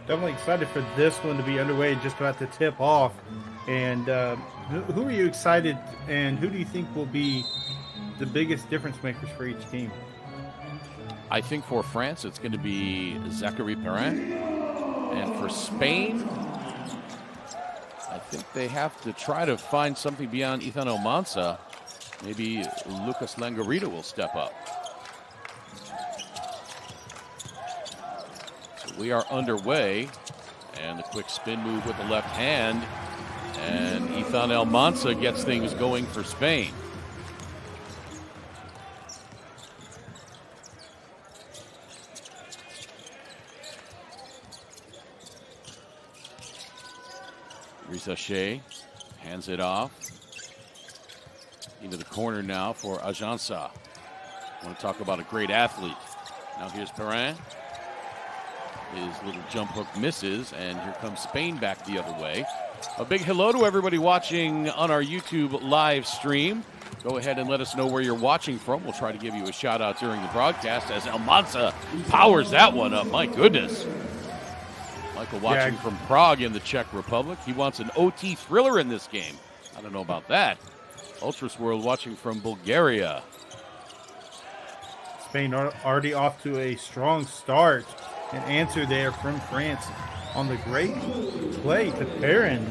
Definitely excited for this one to be underway, just about to tip off. And who are you excited, and who do you think will be the biggest difference makers for each team? I think for France, it's going to be Zachary Perrin. And for Spain, I think they have to try to find something beyond Ethan Almanza. Maybe Lucas Langarita will step up. So we are underway. And the quick spin move with the left hand. And Ethan Almanza gets things going for Spain. Rizache hands it off into the corner now for Ajansa. Want to talk about a great athlete. Now here's Perrin. His little jump hook misses, and here comes Spain back the other way. A big hello to everybody watching on our YouTube live stream. Go ahead and let us know where you're watching from. We'll try to give you a shout out during the broadcast as Almanza powers that one up. My goodness. Michael watching from Prague in the Czech Republic. He wants an OT thriller in this game. I don't know about that. Ultras World watching from Bulgaria. Spain already off to a strong start. An answer there from France on the great play to Perrin.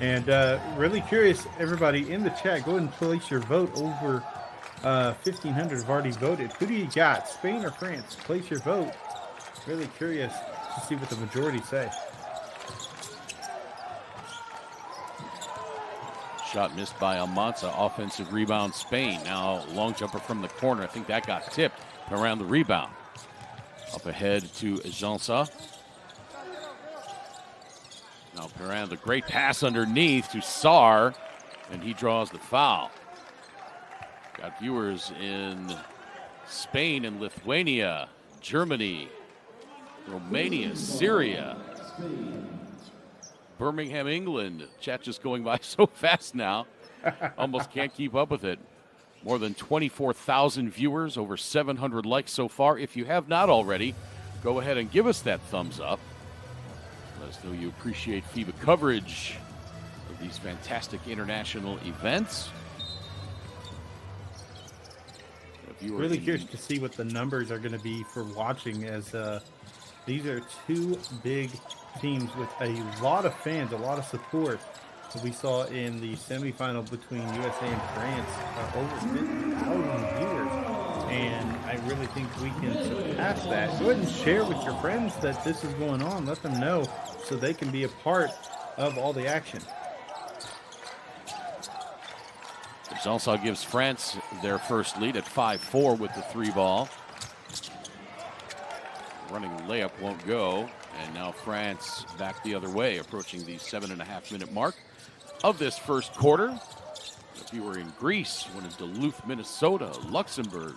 And really curious, everybody in the chat, go ahead and place your vote. Over 1,500 have already voted. Who do you got, Spain or France? Place your vote. Really curious to see what the majority say. Shot missed by Almanza. Offensive rebound, Spain. Now long jumper from the corner. I think that got tipped around the rebound. Up ahead to Ajansa. Now Perrin, the great pass underneath to Sar, and he draws the foul. Got viewers in Spain and Lithuania, Germany, Romania, Syria, Birmingham, England. Chat just going by so fast now. Almost can't keep up with it. More than 24,000 viewers, over 700 likes so far. If you have not already, go ahead and give us that thumbs up. Let us know you appreciate FIBA coverage of these fantastic international events. Really curious to see what the numbers are going to be for watching, as these are two big teams with a lot of fans, a lot of support. We saw in the semifinal between USA and France over 50,000 viewers, and I really think we can surpass that. Go ahead and share with your friends that this is going on. Let them know so they can be a part of all the action. Zansal gives France their first lead at 5-4 with the three ball. Running layup won't go, and now France back the other way, approaching the 7.5-minute mark of this first quarter. If you were in Greece, one in Duluth, Minnesota, Luxembourg.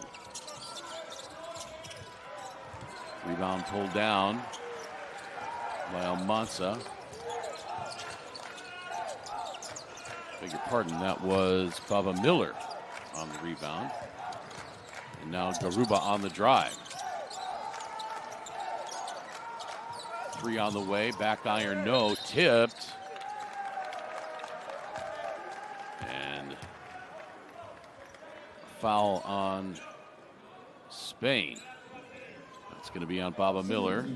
Rebound pulled down by Almanza. Beg your pardon, that was Baba Miller on the rebound. And now Garuba on the drive. Three on the way, back iron, no, tipped. And foul on Spain. That's going to be on Baba Miller.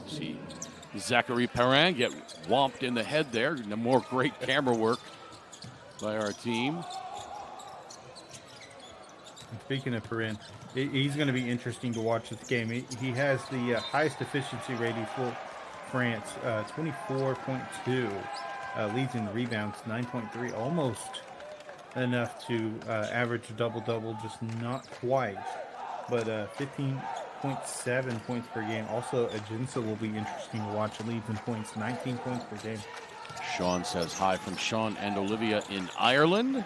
See Zachary Perrin get whomped in the head there. No more great camera work by our team. Speaking of Perrin, he's going to be interesting to watch this game. He has the highest efficiency rating for France, 24.2. Leads in rebounds, 9.3. Almost enough to average a double-double, just not quite. But 15.7 points per game. Also, Ajansa will be interesting to watch. Leads in points, 19 points per game. Sean says hi from Sean and Olivia in Ireland.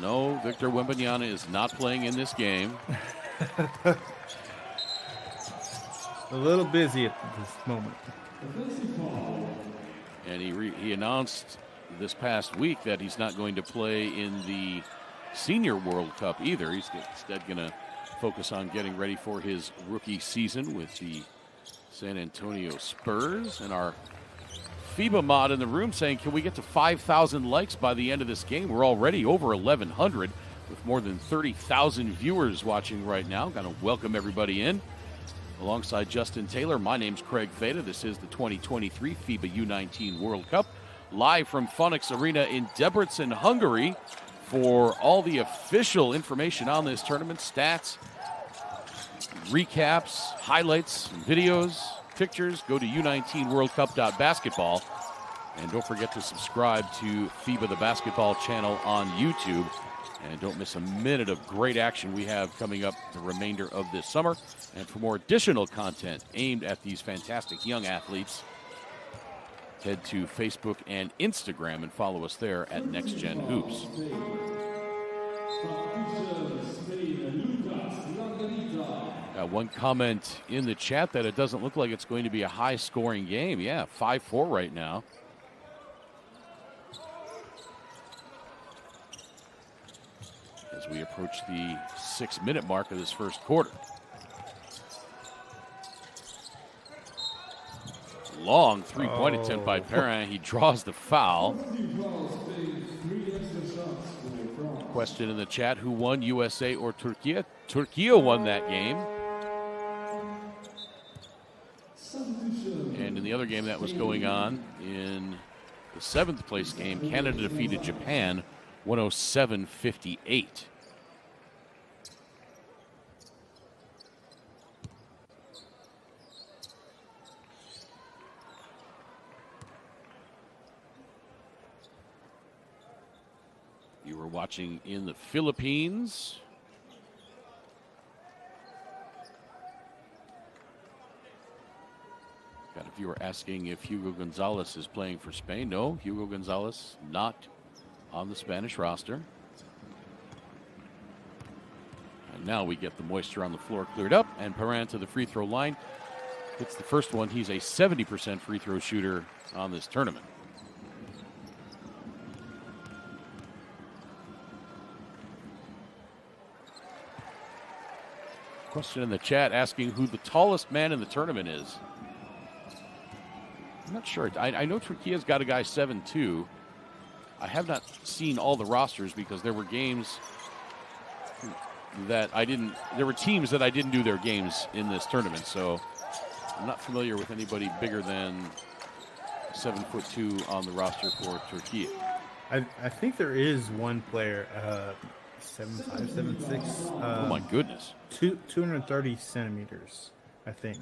No, Victor Wembanyama is not playing in this game. A little busy at this moment. And he announced this past week that he's not going to play in the Senior World Cup either. He's instead going to focus on getting ready for his rookie season with the San Antonio Spurs. And our FIBA mod in the room saying, can we get to 5,000 likes by the end of this game? We're already over 1,100 with more than 30,000 viewers watching right now. Got to welcome everybody in. Alongside Justin Taylor, my name's Craig Feda. This is the 2023 FIBA U19 World Cup, live from Funix Arena in Debrecen, Hungary. For all the official information on this tournament, stats, recaps, highlights, videos, pictures, go to u19worldcup.basketball. And don't forget to subscribe to FIBA the Basketball channel on YouTube. And don't miss a minute of great action we have coming up the remainder of this summer. And for more additional content aimed at these fantastic young athletes, head to Facebook and Instagram and follow us there at Next Gen Hoops. One comment in the chat that it doesn't look like it's going to be a high-scoring game. Yeah, 5-4 right now. As we approach the 6-minute mark of this first quarter. Long three-point attempt by Perrin. He draws the foul. Question in the chat, who won, USA or Turkey? Turkey won that game. And in the other game that was going on, in the 7th place game, Canada defeated Japan 107-58. You were watching in the Philippines. Got a viewer asking if Hugo Gonzalez is playing for Spain. No, Hugo Gonzalez not on the Spanish roster. And now we get the moisture on the floor cleared up, and Perrin to the free throw line. Hits the first one. He's a 70% free throw shooter on this tournament. Question in the chat asking who the tallest man in the tournament is. I'm not sure. I know Turkey's got a guy 7'2". I have not seen all the rosters because there were games that I didn't. There were teams that I didn't do their games in this tournament, so I'm not familiar with anybody bigger than 7'2" on the roster for Turkey. I think there is one player, 7'5", 7'6". Oh my goodness! 230 centimeters, I think.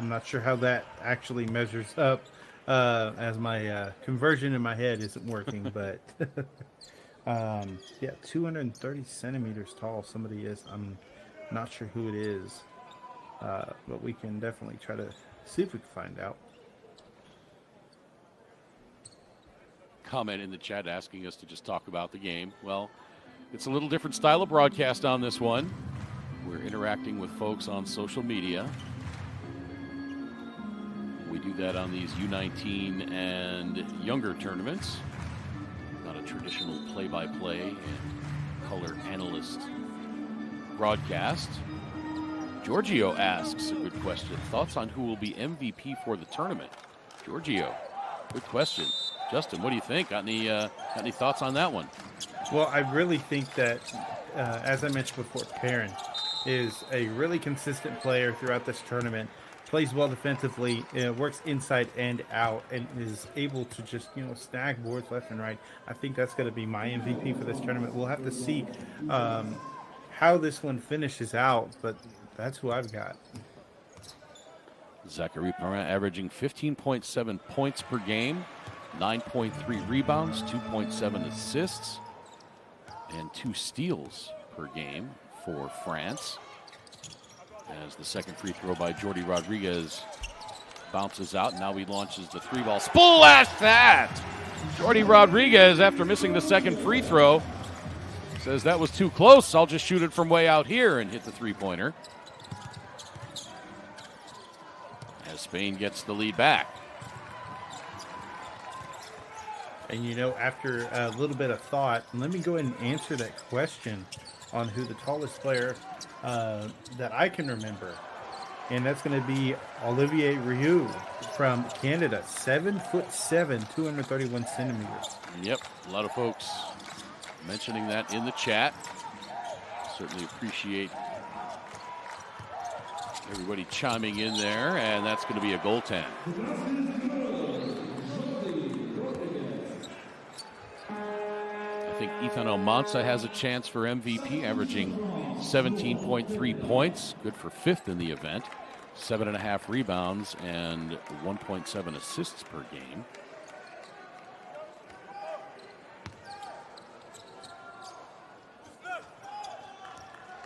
I'm not sure how that actually measures up, as my conversion in my head isn't working, but yeah, 230 centimeters tall somebody is. I'm not sure who it is, but we can definitely try to see if we can find out. Comment in the chat asking us to just talk about the game. Well, it's a little different style of broadcast on this one. We're interacting with folks on social media. We do that on these U19 and younger tournaments. Not a traditional play-by-play and color analyst broadcast. Giorgio asks a good question. Thoughts on who will be MVP for the tournament? Giorgio, good question. Justin, what do you think? Got any thoughts on that one? Well, I really think that, as I mentioned before, Perrin is a really consistent player throughout this tournament. Plays well defensively, works inside and out, and is able to just, snag boards left and right. I think that's going to be my MVP for this tournament. We'll have to see how this one finishes out, but that's who I've got. Zachary Perrin averaging 15.7 points per game, 9.3 rebounds, 2.7 assists, and 2 steals per game for France. As the second free throw by Jordi Rodriguez bounces out. Now he launches the 3-ball. Splash that! Jordi Rodriguez, after missing the second free throw, says that was too close. I'll just shoot it from way out here and hit the three-pointer. As Spain gets the lead back. And, after a little bit of thought, let me go ahead and answer that question on who the tallest player that I can remember and that's going to be Olivier Rioux from Canada, 7'7", 231 centimeters. Yep, a lot of folks mentioning that in the chat. Certainly appreciate everybody chiming in there, and that's going to be a goaltend. I think Ethan Almanza has a chance for MVP, averaging 17.3 points, good for 5th in the event, 7.5 rebounds, and 1.7 assists per game.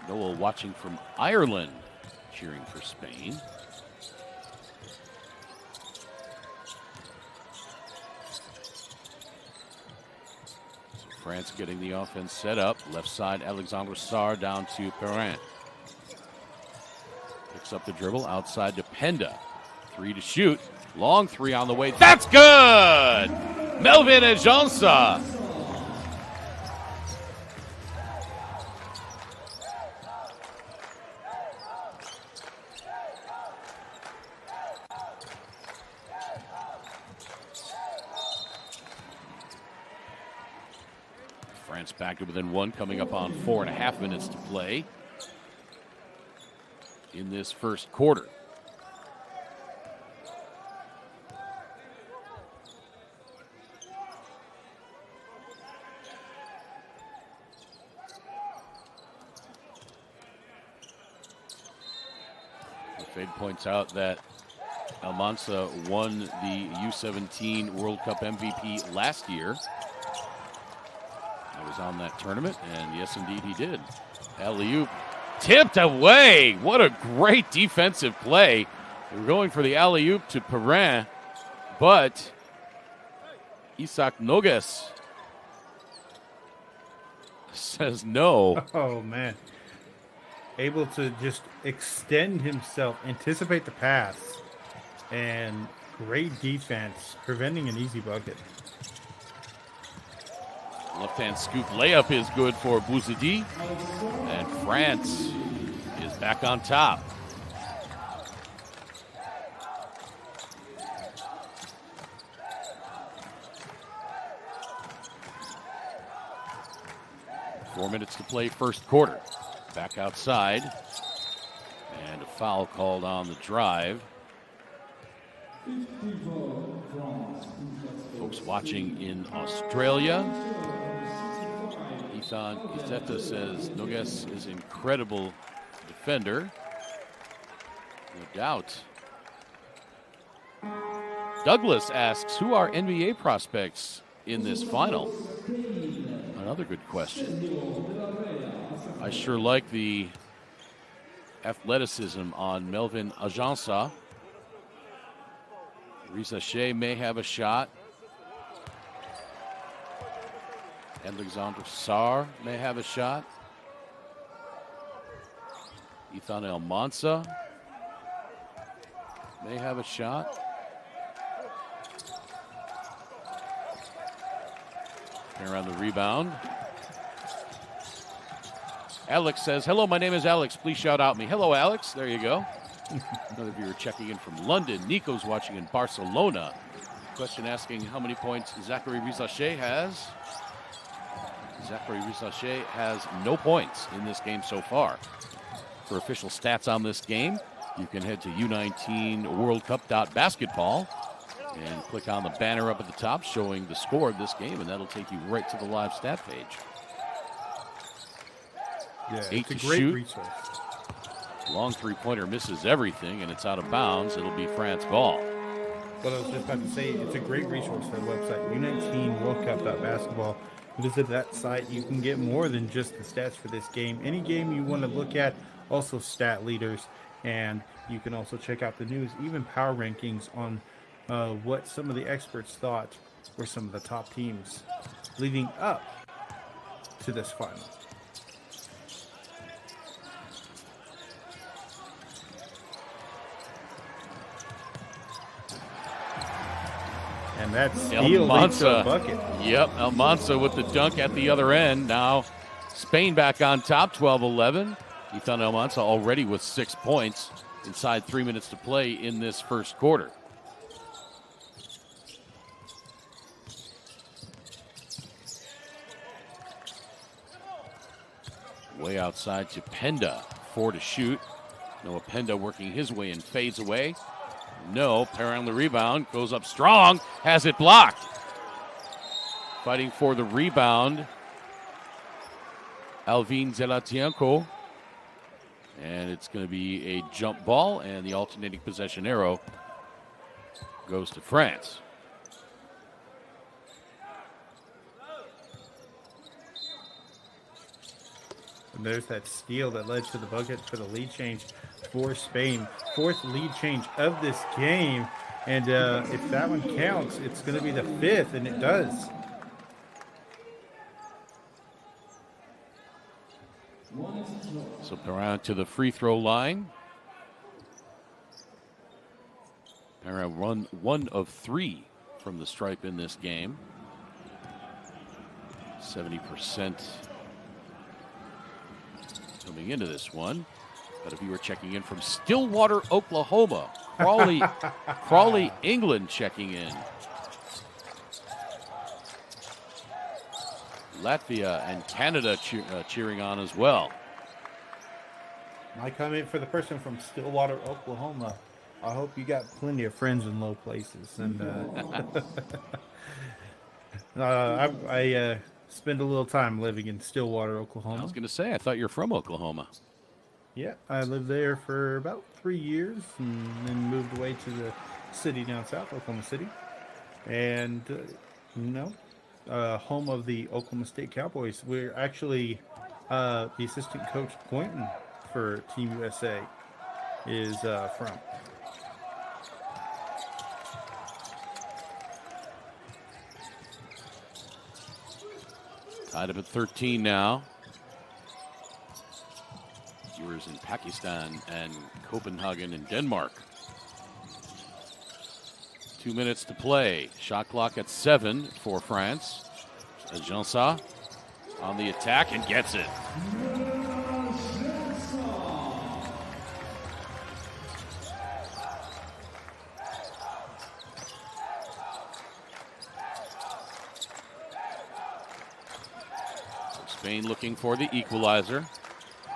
Noel watching from Ireland, cheering for Spain. So France getting the offense set up. Left side, Alexandre Sarr down to Perrin. Picks up the dribble, outside to Penda. 3 to shoot. Long 3 on the way. That's good! Melvin Ajansa. France back to within 1, coming up on 4.5 minutes to play in this first quarter. Fade points out that Almanza won the U17 World Cup MVP last year. I was on that tournament, and yes, indeed, he did. Alley-oop tipped away. What a great defensive play. They were going for the alley-oop to Perrin, but Isaac Nogues says no. Oh, man. Able to just extend himself, anticipate the pass, and great defense, preventing an easy bucket. Left-hand scoop layup is good for Bouzidi, and France is back on top. Four minutes to play first quarter. Back outside, and a foul called on the drive. Folks watching in Australia, Ethan Izeta says Nogues is an incredible defender. No doubt. Douglas asks, who are NBA prospects in this final? Another good question. I sure like the athleticism on Melvin Ajansa. Risa Shea may have a shot. Alexandre Sarr may have a shot. Ethan Almanza may have a shot. Around the rebound. Alex says, hello, my name is Alex. Please shout out me. Hello, Alex. There you go. Another viewer checking in from London. Nico's watching in Barcelona. Question asking how many points Zachary Risache has. Zachary Risache has no points in this game so far. For official stats on this game, you can head to U19worldcup.basketball and click on the banner up at the top showing the score of this game, and that'll take you right to the live stat page. Yeah, 8 it's to a great shoot. resource. Long three-pointer misses everything, and it's out of bounds. It'll be France ball. What I was just about to say, it's a great resource, that website, U19worldcup.basketball. Visit that site. You can get more than just the stats for this game. Any game you want to look at, also stat leaders, and you can also check out the news, even power rankings on what some of the experts thought were some of the top teams leading up to this final. And that's steal leads to a bucket. Yep, Almanza with the dunk at the other end. Now Spain back on top, 12-11. Ethan Almanza already with 6 points. inside 3 minutes to play in this first quarter. Way outside to Penda, 4 to shoot. Noah Penda working his way and fades away. No, Perrin on the rebound, goes up strong, has it blocked. Fighting for the rebound, Alvin Zelatienko. And it's going to be a jump ball, and the alternating possession arrow goes to France. And there's that steal that led to the bucket for the lead change for Spain. 4th lead change of this game. And if that one counts, it's going to be the 5th, and it does. So Perrin to the free throw line. Perrin run 1 of 3 from the stripe in this game. 70% coming into this one. But if you were checking in from Stillwater, Oklahoma, Crawley, England checking in. Latvia and Canada cheering on as well. My comment for the person from Stillwater, Oklahoma. I hope you got plenty of friends in low places. And I spend a little time living in Stillwater, Oklahoma. I was going to say, I thought you were from Oklahoma. Yeah, I lived there for about 3 years and then moved away to the city down south, Oklahoma City. And, home of the Oklahoma State Cowboys. We're actually the assistant coach Boynton for Team USA is from. Tied up at 13 now. Viewers in Pakistan and Copenhagen in Denmark. 2 minutes to play. Shot clock at 7 for France. Ajansa on the attack and gets it. Spain looking for the equalizer.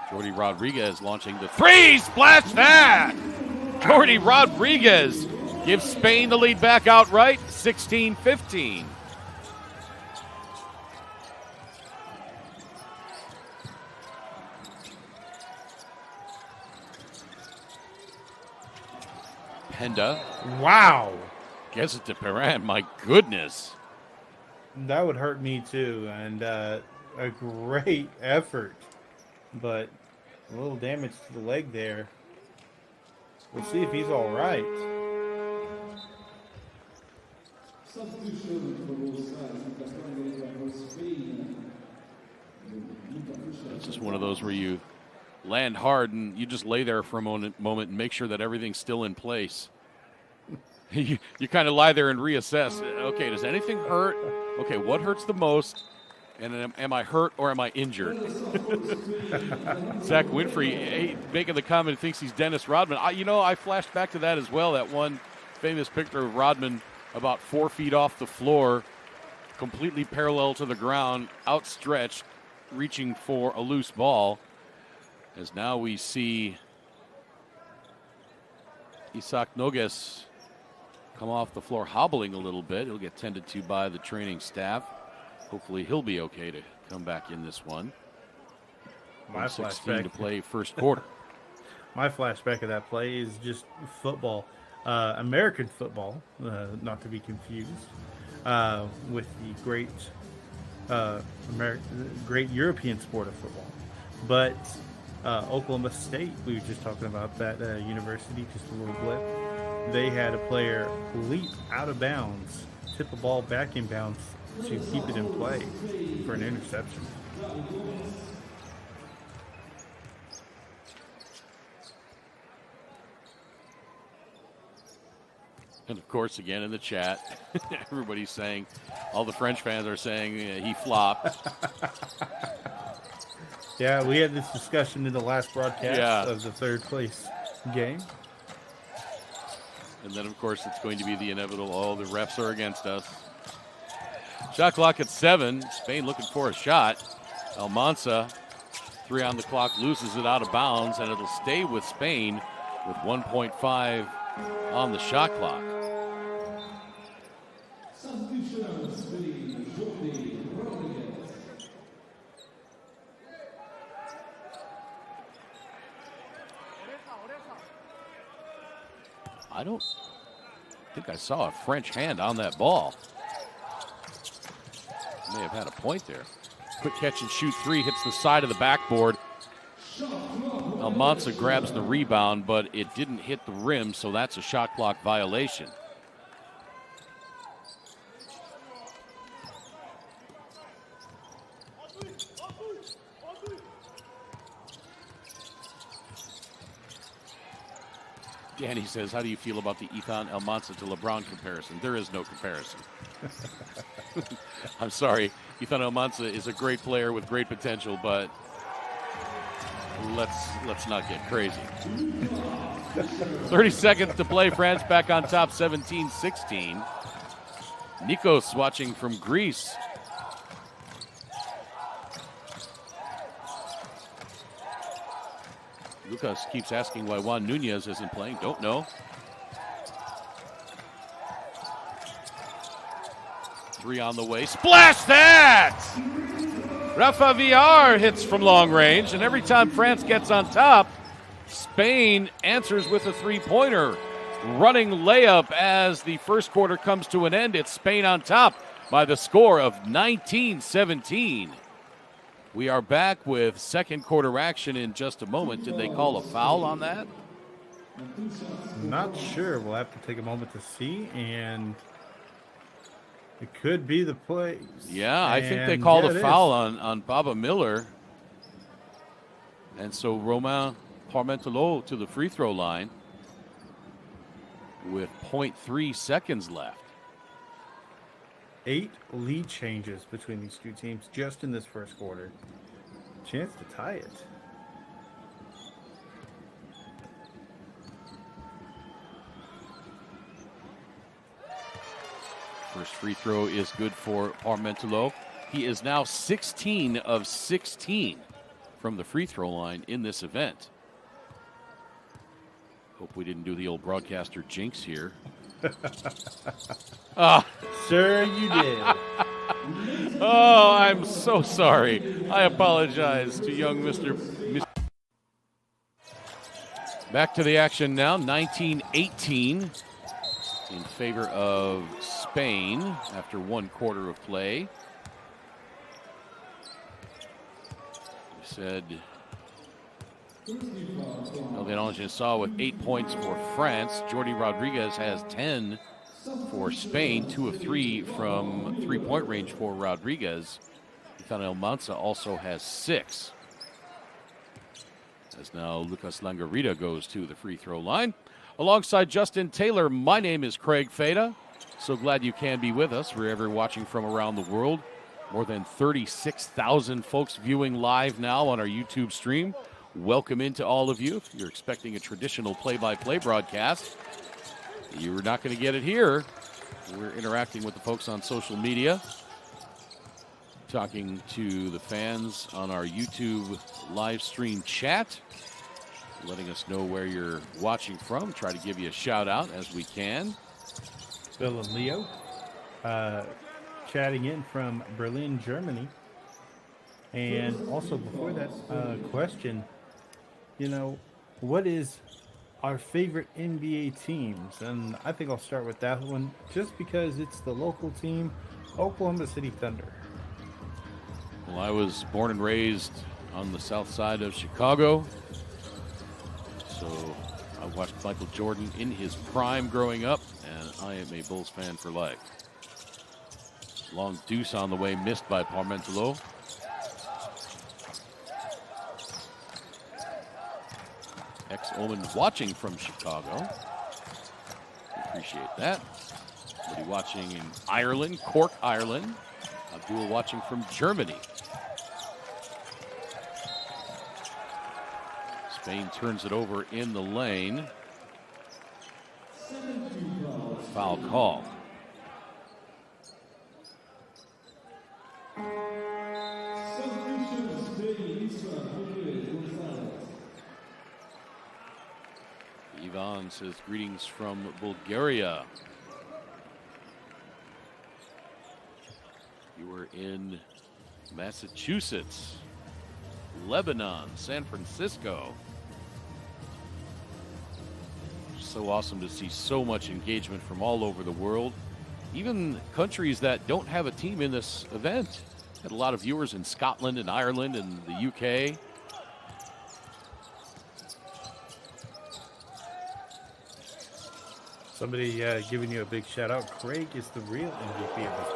Jordi Rodriguez launching the three. Splash that! Jordi Rodriguez gives Spain the lead back outright, 16-15. Penda. Wow. Gets it to Perrin. My goodness. That would hurt me too. And a great effort. But a little damage to the leg there. We'll see if he's all right. It's just one of those where you land hard and you just lay there for a moment and make sure that everything's still in place. you kind of lie there and reassess. Okay, does anything hurt? Okay, what hurts the most? And am I hurt or am I injured? Zach Winfrey making the comment, thinks he's Dennis Rodman. I flashed back to that as well, that one famous picture of Rodman about 4 feet off the floor, completely parallel to the ground, outstretched, reaching for a loose ball. As now we see Isaac Nogues come off the floor hobbling a little bit. He'll get tended to by the training staff. Hopefully he'll be okay to come back in this one. My 16 flashback to play first quarter. My flashback of that play is just football, American football, not to be confused with the great European sport of football. But Oklahoma State, we were just talking about that university, just a little blip. They had a player leap out of bounds, tip a ball back in bounds to keep it in play for an interception. And of course, again in the chat, everybody's saying, all the French fans are saying he flopped. Yeah, we had this discussion in the last broadcast of the third place game. And then, of course, it's going to be the inevitable, oh, the refs are against us. Shot clock at 7. Spain looking for a shot. Almanza, 3 on the clock, loses it out of bounds, and it'll stay with Spain with 1.5 on the shot clock. I don't think I saw a French hand on that ball. May have had a point there. Quick catch and shoot 3, hits the side of the backboard. Almanza grabs the rebound, but it didn't hit the rim, so that's a shot clock violation. Danny says, how do you feel about the Ethan Almanza to LeBron comparison? There is no comparison. I'm sorry. Ethan Almanza is a great player with great potential, but let's not get crazy. 30 seconds to play. France back on top, 17-16. Nikos watching from Greece. Lucas keeps asking why Juan Nunez isn't playing. Don't know. 3 on the way. Splash that! Rafa Villar hits from long range, and every time France gets on top, Spain answers with a three-pointer. Running layup as the first quarter comes to an end. It's Spain on top by the score of 19-17. We are back with second quarter action in just a moment. Did they call a foul on that? Not sure. We'll have to take a moment to see, and it could be the play. Yeah, I think they called a foul on Baba Miller. And so Romain Parmentelot to the free throw line with 0.3 seconds left. 8 lead changes between these two teams just in this first quarter. Chance to tie it. First free throw is good for Parmentelot. He is now 16 of 16 from the free throw line in this event. Hope we didn't do the old broadcaster jinx here. Sure you did. Oh, I'm so sorry. I apologize to young Mr. Back to the action now, 19-18 in favor of Spain after one quarter of play. We said Melvin saw with 8 points for France. Jordi Rodriguez has 10 for Spain, 2 of 3 from three-point range for Rodriguez. Ethan Almanza also has 6. As now Lucas Langarita goes to the free throw line. Alongside Justin Taylor, my name is Craig Feda. So glad you can be with us wherever watching from around the world. More than 36,000 folks viewing live now on our YouTube stream. Welcome into all of you. If you're expecting a traditional play-by-play broadcast, you're not going to get it here. We're interacting with the folks on social media, talking to the fans on our YouTube live stream chat, letting us know where you're watching from. Try to give you a shout out as we can. Bill and Leo chatting in from Berlin, Germany. And also before that question, you know, what is our favorite NBA teams? And I think I'll start with that one just because it's the local team, Oklahoma City Thunder. Well, I was born and raised on the south side of Chicago, so I watched Michael Jordan in his prime growing up, and I am a Bulls fan for life. Long deuce on the way, missed by Parmentelot. Ex-Omen watching from Chicago. Appreciate that. Somebody watching in Ireland, Cork, Ireland. Abdul watching from Germany. Spain turns it over in the lane. Foul call. Ivan says greetings from Bulgaria. You were in Massachusetts, Lebanon, San Francisco. So awesome to see so much engagement from all over the world. Even countries that don't have a team in this event. Had a lot of viewers in Scotland and Ireland and the UK. Somebody giving you a big shout out. Craig is the real MVP of this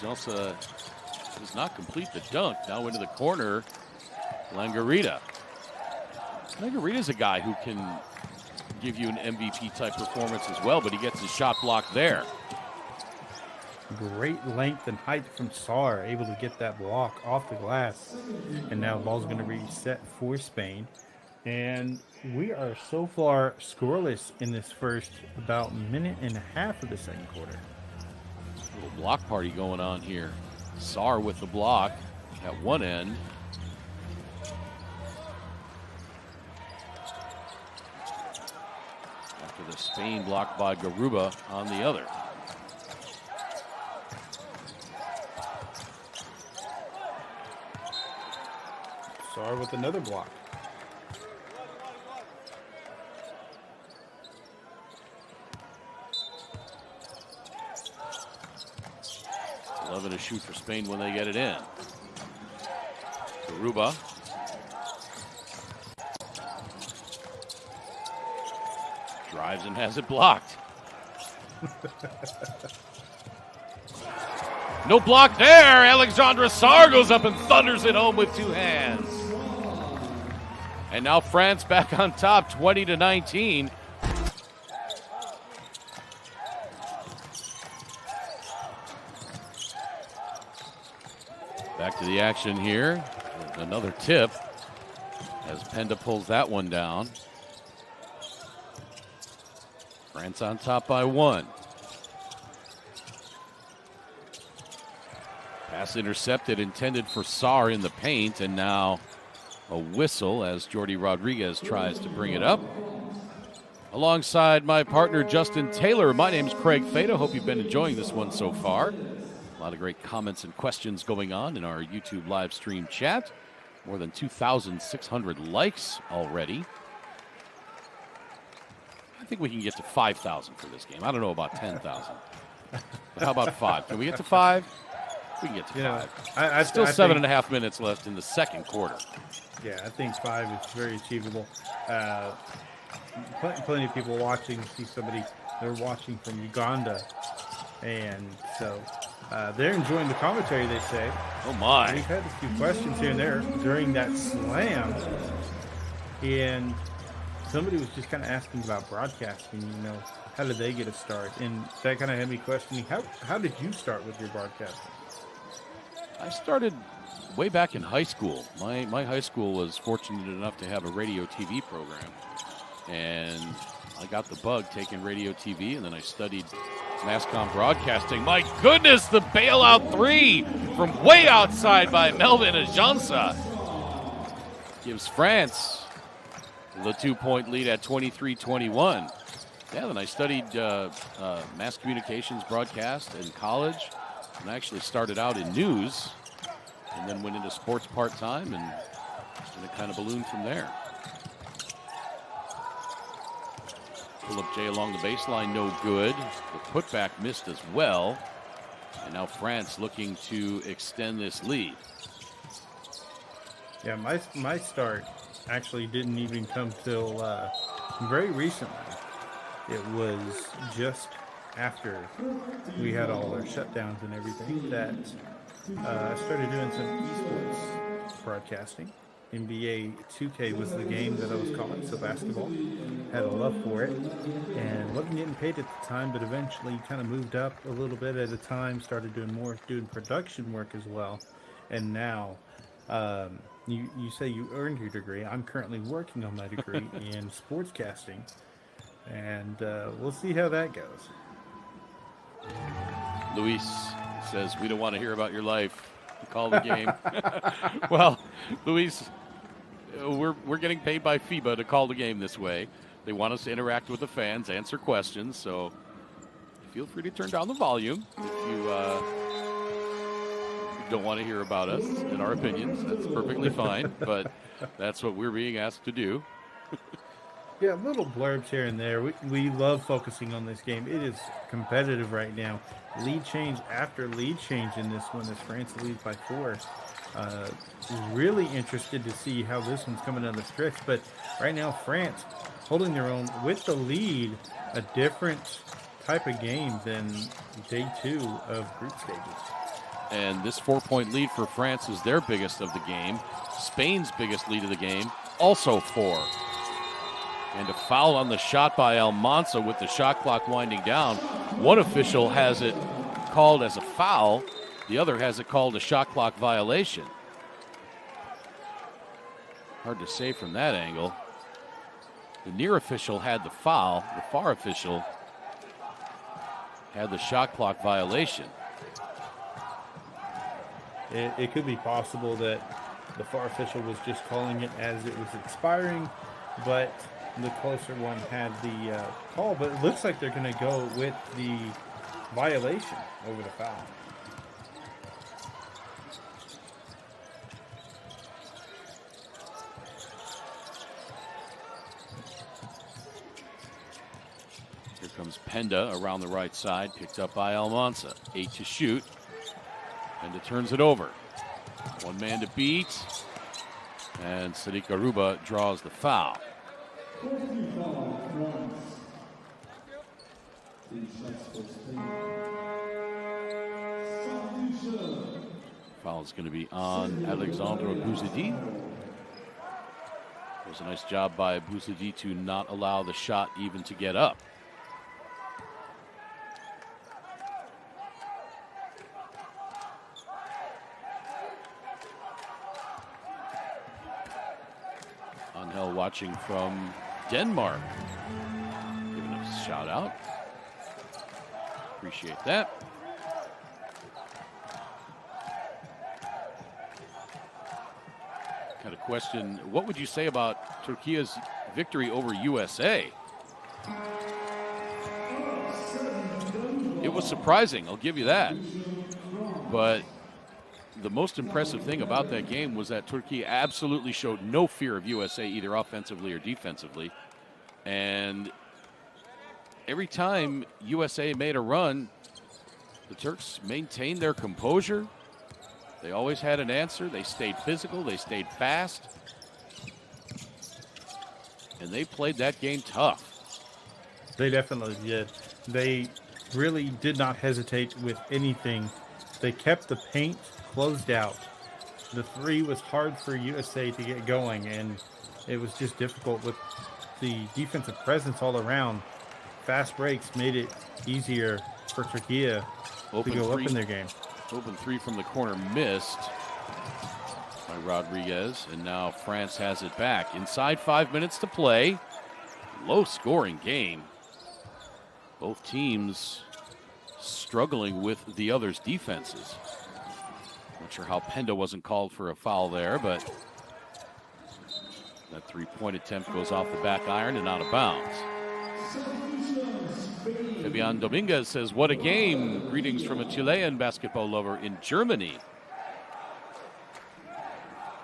one. Ajansa does not complete the dunk. Now into the corner, Langarita. Langarita's a guy who can give you an MVP type performance as well, but he gets his shot blocked there. Great length and height from Sarr, able to get that block off the glass. And now the ball's going to reset for Spain. And we are so far scoreless in this first about minute and a half of the second quarter. Little block party going on here. Sarr with the block at one end. After the Spain block by Garuba on the other. Sarr with another block. To shoot for Spain when they get it in. Garuba. Drives and has it blocked. No block there. Alexandre Sarr goes up and thunders it home with two hands. And now France back on top, 20-19. Back to the action here. Another tip as Penda pulls that one down. France on top by one. Pass intercepted, intended for Sarr in the paint, and now a whistle as Jordi Rodriguez tries to bring it up. Alongside my partner, Justin Taylor, my name's Craig Fada. Hope you've been enjoying this one so far. A lot of great comments and questions going on in our YouTube live stream chat. More than 2,600 likes already. I think we can get to 5,000 for this game. I don't know about 10,000. But how about 5? Can we get to 5? We can get to 5. Still 7.5 minutes left in the second quarter. Yeah, I think 5 is very achievable. Plenty of people watching. See somebody, they're watching from Uganda. And so they're enjoying the commentary, they say. Oh, my. We've had a few questions here and there during that slam. And somebody was just kind of asking about broadcasting, you know, how did they get a start? And that kind of had me questioning, how did you start with your broadcasting? I started way back in high school. My high school was fortunate enough to have a radio TV program. And I got the bug taking radio TV, and then I studied mass comm broadcasting. My goodness, the bailout three from way outside by Melvin Ajansa gives France the 2-point lead at 23-21. Yeah, then I studied mass communications broadcast in college, and I actually started out in news, and then went into sports part-time, and it kind of ballooned from there. Philip J along the baseline, no good. The putback missed as well. And now France looking to extend this lead. Yeah, my start actually didn't even come till very recently. It was just after we had all our shutdowns and everything that I started doing some esports broadcasting. NBA 2K was the game that I was calling, so basketball. Had a love for it and wasn't getting paid at the time, but eventually kind of moved up a little bit at a time, started doing production work as well. And now You say you earned your degree. I'm currently working on my degree in sportscasting, and we'll see how that goes. Luis says, we don't want to hear about your life. Call the game. Well, Luis, we're getting paid by FIBA to call the game this way. They want us to interact with the fans, answer questions, so feel free to turn down the volume if you don't want to hear about us and our opinions. That's perfectly fine, but that's what we're being asked to do. Yeah, little blurbs here and there. We love focusing on this game. It is competitive right now. Lead change after lead change in this one as France leads by 4. Really interested to see how this one's coming down the stretch. But right now, France holding their own with the lead, a different type of game than day 2 of group stages. And this 4-point lead for France is their biggest of the game. Spain's biggest lead of the game, also 4. And a foul on the shot by Almansa with the shot clock winding down. One official has it called as a foul. The other has it called a shot clock violation. Hard to say from that angle. The near official had the foul. The far official had the shot clock violation. It could be possible that the far official was just calling it as it was expiring, but the closer one had the call. But it looks like they're going to go with the violation over the foul. Here comes Penda around the right side, picked up by Almansa. 8 to shoot. Penda turns it over. One man to beat. And Sadiq Aruba draws the foul. Foul is going to be on Alexandre Bouzidi. It was a nice job by Bouzidi to not allow the shot even to get up. Angel watching from Denmark. Giving us a shout out. Appreciate that. Got a question. What would you say about Turkey's victory over USA? It was surprising, I'll give you that. But the most impressive thing about that game was that Turkey absolutely showed no fear of USA, either offensively or defensively. And every time USA made a run, the Turks maintained their composure. They always had an answer. They stayed physical. They stayed fast. And they played that game tough. They definitely did. They really did not hesitate with anything. They kept the paint closed out. The 3 was hard for USA to get going, and it was just difficult with the defensive presence all around. Fast breaks made it easier for Turkey to go up in their game. Open 3 from the corner missed by Rodriguez, and now France has it back. Inside 5 minutes to play. Low-scoring game. Both teams struggling with the other's defenses. Not sure how Penda wasn't called for a foul there, but that 3-point attempt goes off the back iron and out of bounds. Fabian Dominguez says, what a game. Greetings from a Chilean basketball lover in Germany.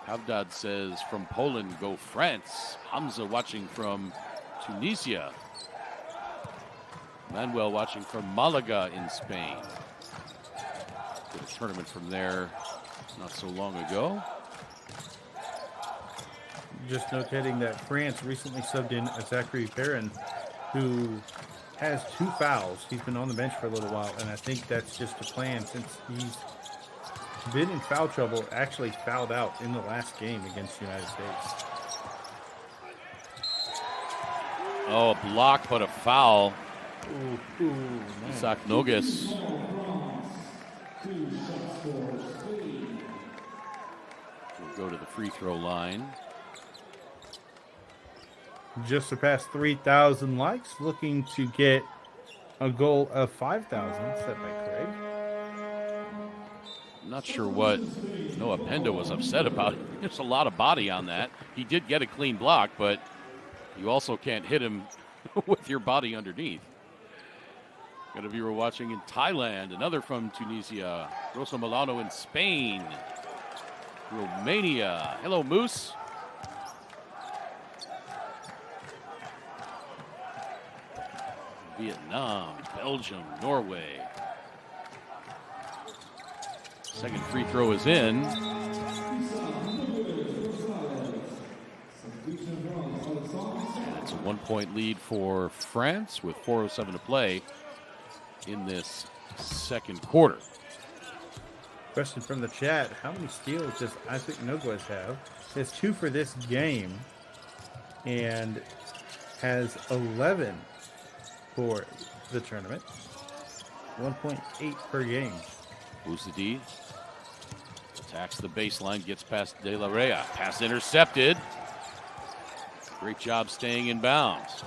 Havdad says, from Poland, go France. Hamza watching from Tunisia. Manuel watching from Malaga in Spain. Did a tournament from there not so long ago. Just notating that France recently subbed in Zachary Perrin, who has 2 fouls. He's been on the bench for a little while, and I think that's just a plan since he's been in foul trouble, actually fouled out in the last game against the United States. Oh, a block, but a foul. Ooh, Isaac Nogues. go to the free throw line. Just surpassed 3,000 likes, looking to get a goal of 5,000 set by Craig. I'm not sure what Noah Penda was upset about. There's a lot of body on that. He did get a clean block, but you also can't hit him with your body underneath. Got a viewer watching in Thailand, another from Tunisia, Rosa Milano in Spain, Romania. Hello, Moose. Vietnam, Belgium, Norway. Second free throw is in. It's a 1-point lead for France with 4:07 to play in this second quarter. Question from the chat: how many steals does Isaac Noguez have? He has 2 for this game and has 11 for the tournament. 1.8 per game. Bouzidi attacks the baseline, gets past De La Rea. Pass intercepted. Great job staying in bounds.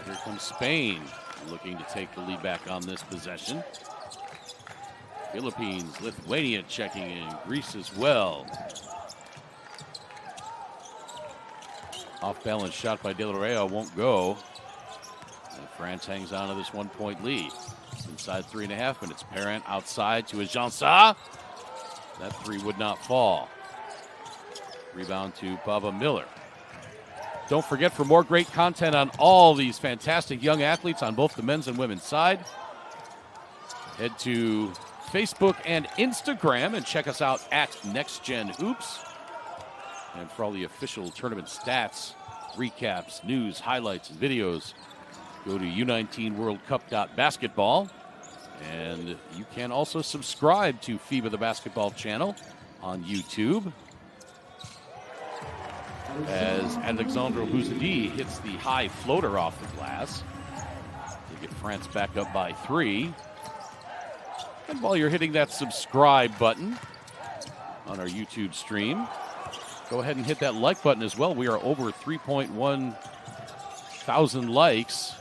Here comes Spain, looking to take the lead back on this possession. Philippines, Lithuania checking in, Greece as well. Off balance shot by De La Rea won't go. And France hangs on to this 1-point lead. It's inside 3.5 minutes. Perrin outside to Ajansa. That 3 would not fall. Rebound to Baba Miller. Don't forget, for more great content on all these fantastic young athletes on both the men's and women's side, head to Facebook and Instagram and check us out at NextGenHoops. And for all the official tournament stats, recaps, news, highlights, and videos, go to U19WorldCup.basketball. And you can also subscribe to FIBA the Basketball channel on YouTube. As Alexandre Bouzidi hits the high floater off the glass to get France back up by 3. And while you're hitting that subscribe button on our YouTube stream, go ahead and hit that like button as well. We are over 3.1 thousand likes.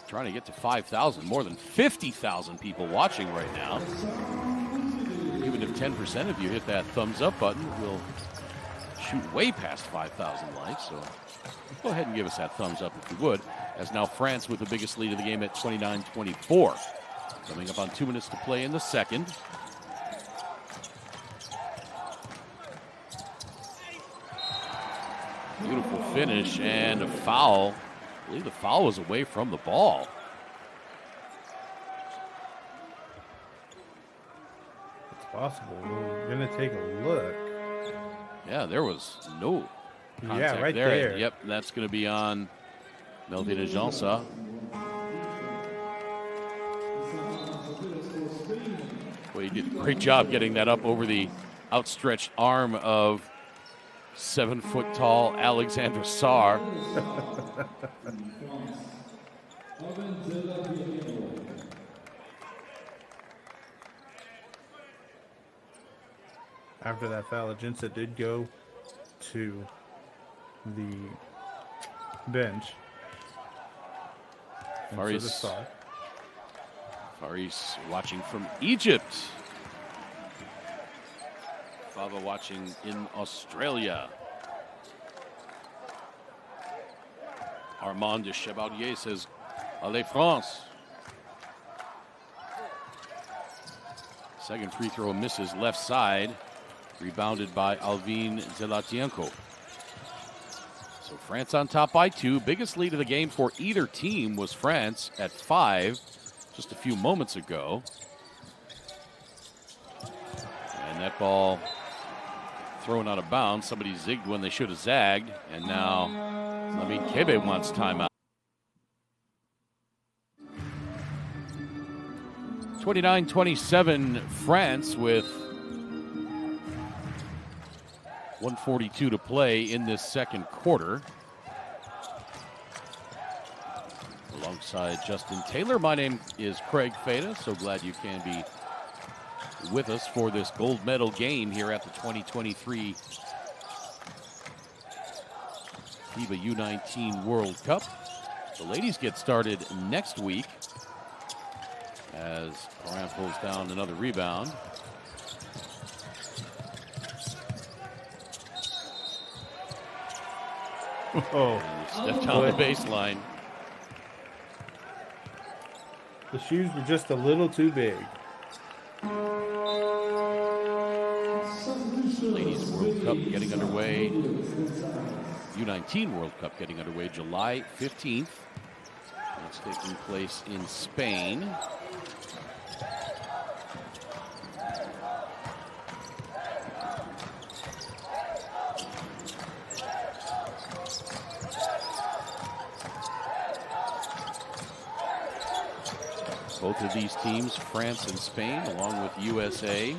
Trying to get to 5,000, more than 50,000 people watching right now. Even if 10% of you hit that thumbs up button, we'll shoot way past 5,000 likes. So go ahead and give us that thumbs up if you would. As now France with the biggest lead of the game at 29-24. Coming up on 2 minutes to play in the second. Beautiful finish and a foul. I believe the foul was away from the ball. It's possible. We're going to take a look. Yeah, there was no contact Yeah, right there. Yep, that's going to be on Melvin Ajansa. Well, he did a great job getting that up over the outstretched arm of 7-foot-tall Alexandre Sarr. After that foul, Ajansa did go to the bench. Faris watching from Egypt. Fava watching in Australia. Armand de Chevalier says, Allez France. Second free throw misses left side. Rebounded by Alvin Zelatienko. So France on top by 2. Biggest lead of the game for either team was France at 5 just a few moments ago. And that ball thrown out of bounds. Somebody zigged when they should have zagged. And now Lamine Kebe wants timeout. 29-27 France with 1:42 to play in this second quarter. Alongside Justin Taylor, my name is Craig Fada. So glad you can be with us for this gold medal game here at the 2023 FIBA U19 World Cup. The ladies get started next week as Perrin pulls down another rebound. Oh, stepped on the baseline. The shoes were just a little too big. Ladies World Cup getting underway. U19 World Cup getting underway July 15th. It's taking place in Spain. Both of these teams, France and Spain, along with USA,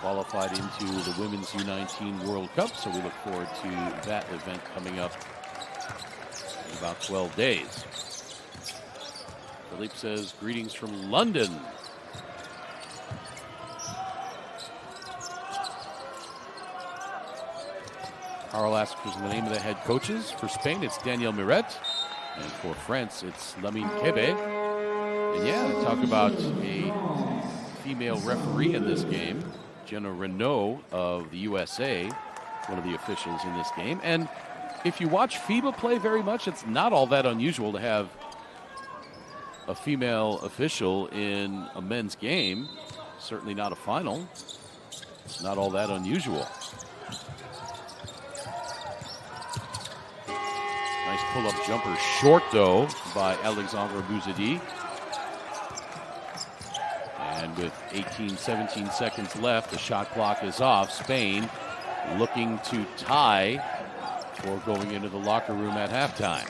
qualified into the Women's U19 World Cup, so we look forward to that event coming up in about 12 days. Philippe says, greetings from London. Carl asks for the name of the head coaches. For Spain, it's Daniel Miret, and for France, it's Lamine Kebe. And yeah, talk about a female referee in this game. Jenna Renault of the USA, one of the officials in this game. And if you watch FIBA play very much, it's not all that unusual to have a female official in a men's game. Certainly not a final. It's not all that unusual. Nice pull-up jumper, short though, by Alexandre Bouzidi. And with 17 seconds left, the shot clock is off. Spain looking to tie for going into the locker room at halftime.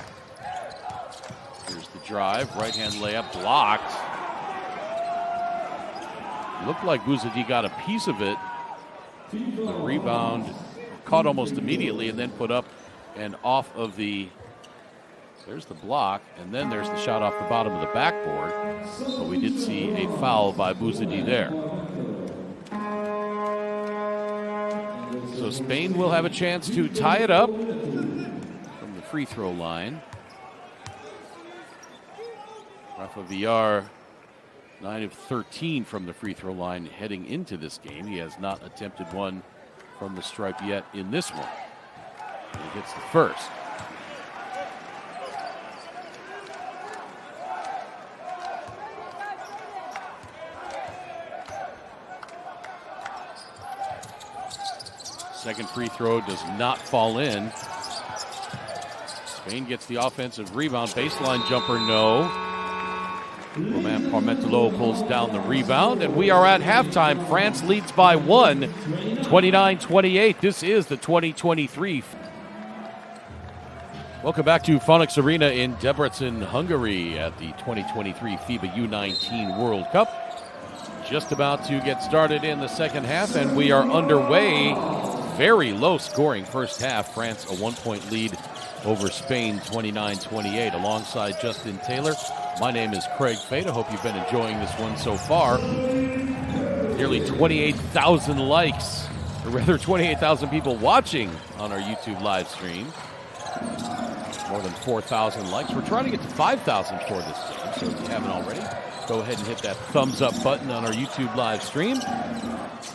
Here's the drive, right-hand layup blocked. Looked like Bouzidi got a piece of it. The rebound caught almost immediately and then put up and off of the... There's the block, and then there's the shot off the bottom of the backboard. But we did see a foul by Bouzidi there. So Spain will have a chance to tie it up from the free throw line. Rafa Villar, 9 of 13 from the free throw line heading into this game. He has not attempted one from the stripe yet in this one. And he hits the first. Second free throw does not fall in. Spain gets the offensive rebound. Baseline jumper, no. Romain Parmentelot pulls down the rebound, and we are at halftime. France leads by 1, 29-28. This is the 2023. Welcome back to Phonics Arena in Debrecen, Hungary at the 2023 FIBA U19 World Cup. Just about to get started in the second half, and we are underway. Very low scoring first half. France a 1-point lead over Spain, 29-28. Alongside Justin Taylor, my name is Craig Fate. I hope you've been enjoying this one so far. Nearly 28,000 likes, or rather 28,000 people watching on our YouTube live stream. More than 4,000 likes. We're trying to get to 5,000 for this game, so if you haven't already, go ahead and hit that thumbs up button on our YouTube live stream.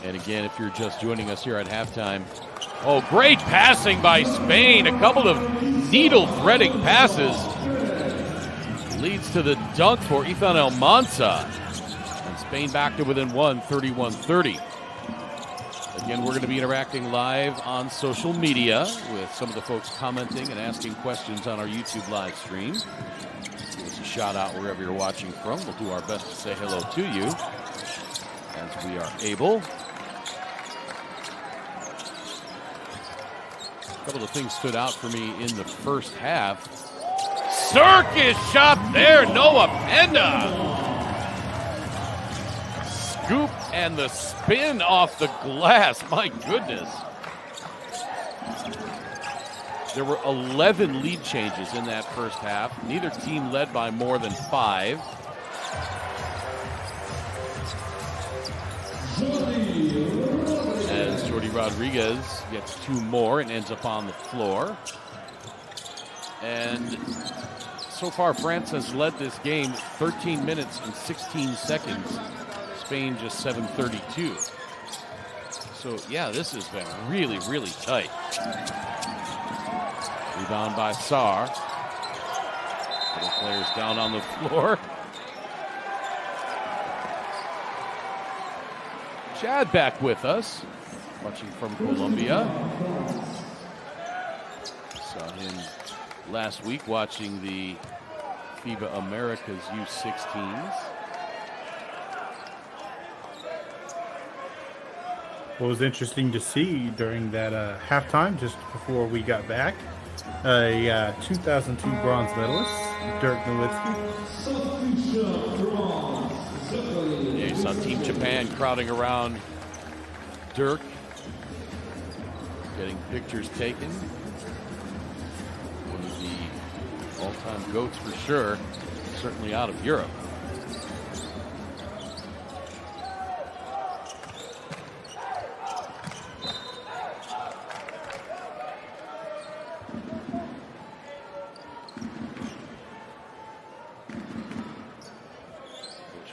And again, if you're just joining us here at halftime, oh, great passing by Spain. A couple of needle-threading passes. Leads to the dunk for Ethan Almanza. And Spain back to within 1, 31-30. Again, we're going to be interacting live on social media with some of the folks commenting and asking questions on our YouTube live stream. Give us a shout out wherever you're watching from. We'll do our best to say hello to you as we are able. A couple of things stood out for me in the first half. Circus shot there, Noah Penda. Scoop and the spin off the glass. My goodness. There were 11 lead changes in that first half. Neither team led by more than 5. Jordi Rodriguez gets 2 more and ends up on the floor. And so far, France has led this game 13 minutes and 16 seconds. Spain just 7:32. So, yeah, this has been really, really tight. Rebound by Sarr. Other players down on the floor. Chad back with us, watching from Colombia. Saw him last week watching the FIBA Americas U16s. What was interesting to see during that halftime, just before we got back, a 2002 bronze medalist, Dirk Nowitzki. Yeah, you saw Team Japan crowding around Dirk, getting pictures taken. One of the all-time GOATs for sure, certainly out of Europe.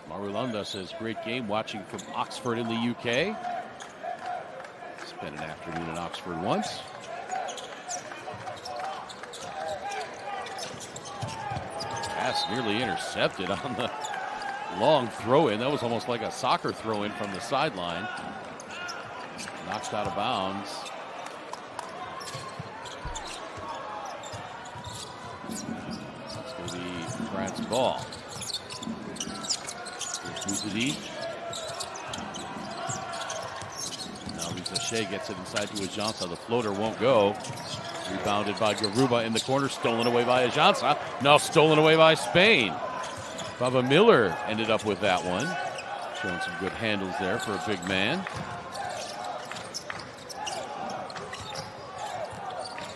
Marulanda says, great game watching from Oxford in the UK. Spent an afternoon in Oxford once. Pass nearly intercepted on the long throw-in. That was almost like a soccer throw-in from the sideline. Knocked out of bounds. It's going to be France ball. Bouzidi. Now Risa Shea gets it inside to Ajansa. The floater won't go. Rebounded by Garuba in the corner. Stolen away by Ajansa. Now stolen away by Spain. Baba Miller ended up with that one. Showing some good handles there for a big man.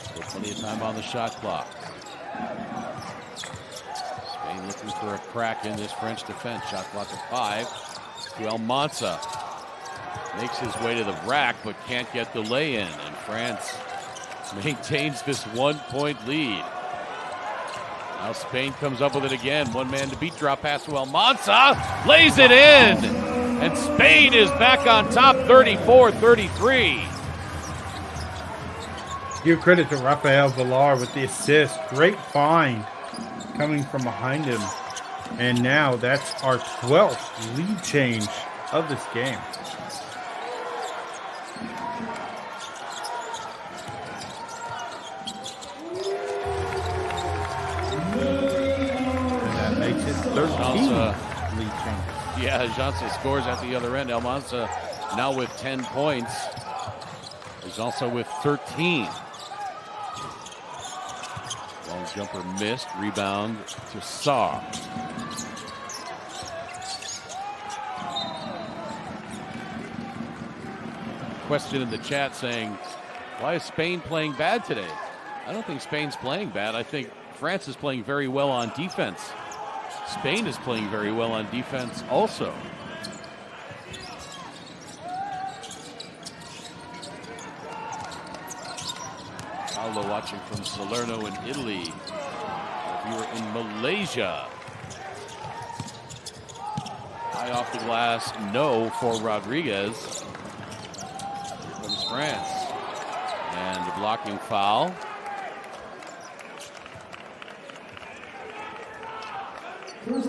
Still plenty of time on the shot clock. Spain looking for a crack in this French defense. Shot clock at 5. To Almanza. Makes his way to the rack, but can't get the lay-in. And France maintains this 1-point lead. Now Spain comes up with it again. One man to beat. Drop pass to Almanza. Lays it in. And Spain is back on top 34-33. Give credit to Rafael Villar with the assist. Great find coming from behind him. And now that's our 12th lead change of this game. And that makes it 13 lead change. Yeah, Jansa scores at the other end. Almanza now with 10 points. He's also with 13. Long jumper missed. Rebound to Sarr. Question in the chat saying, why is Spain playing bad today? I don't think Spain's playing bad. I think France is playing very well on defense. Spain is playing very well on defense also. Paolo watching from Salerno in Italy. If you were in Malaysia. High off the glass, no for Rodriguez. Here comes France. And a blocking foul. It's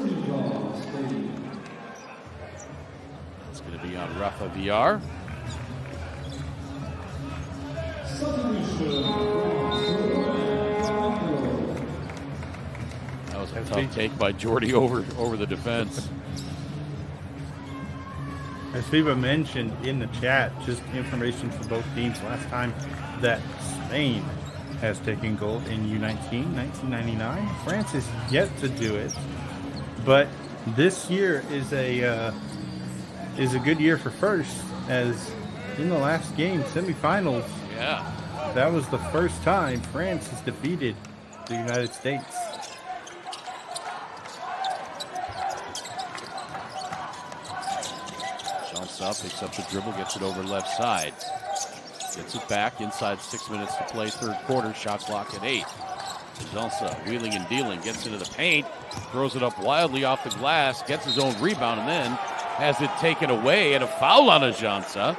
going to be on Rafa Villar. That was a tough take by Jordi over the defense. As FIBA mentioned in the chat, just information for both teams. Last time that Spain has taken gold in U19, 1999. France is yet to do it, but this year is a good year for first, as in the last game, semifinals. Yeah, that was the first time France has defeated the United States. Jumps up, picks up the dribble, gets it over left side. Gets it back inside 6 minutes to play, third quarter. Shot clock at 8. Ajansa wheeling and dealing, gets into the paint, throws it up wildly off the glass, gets his own rebound, and then has it taken away, and a foul on Ajansa.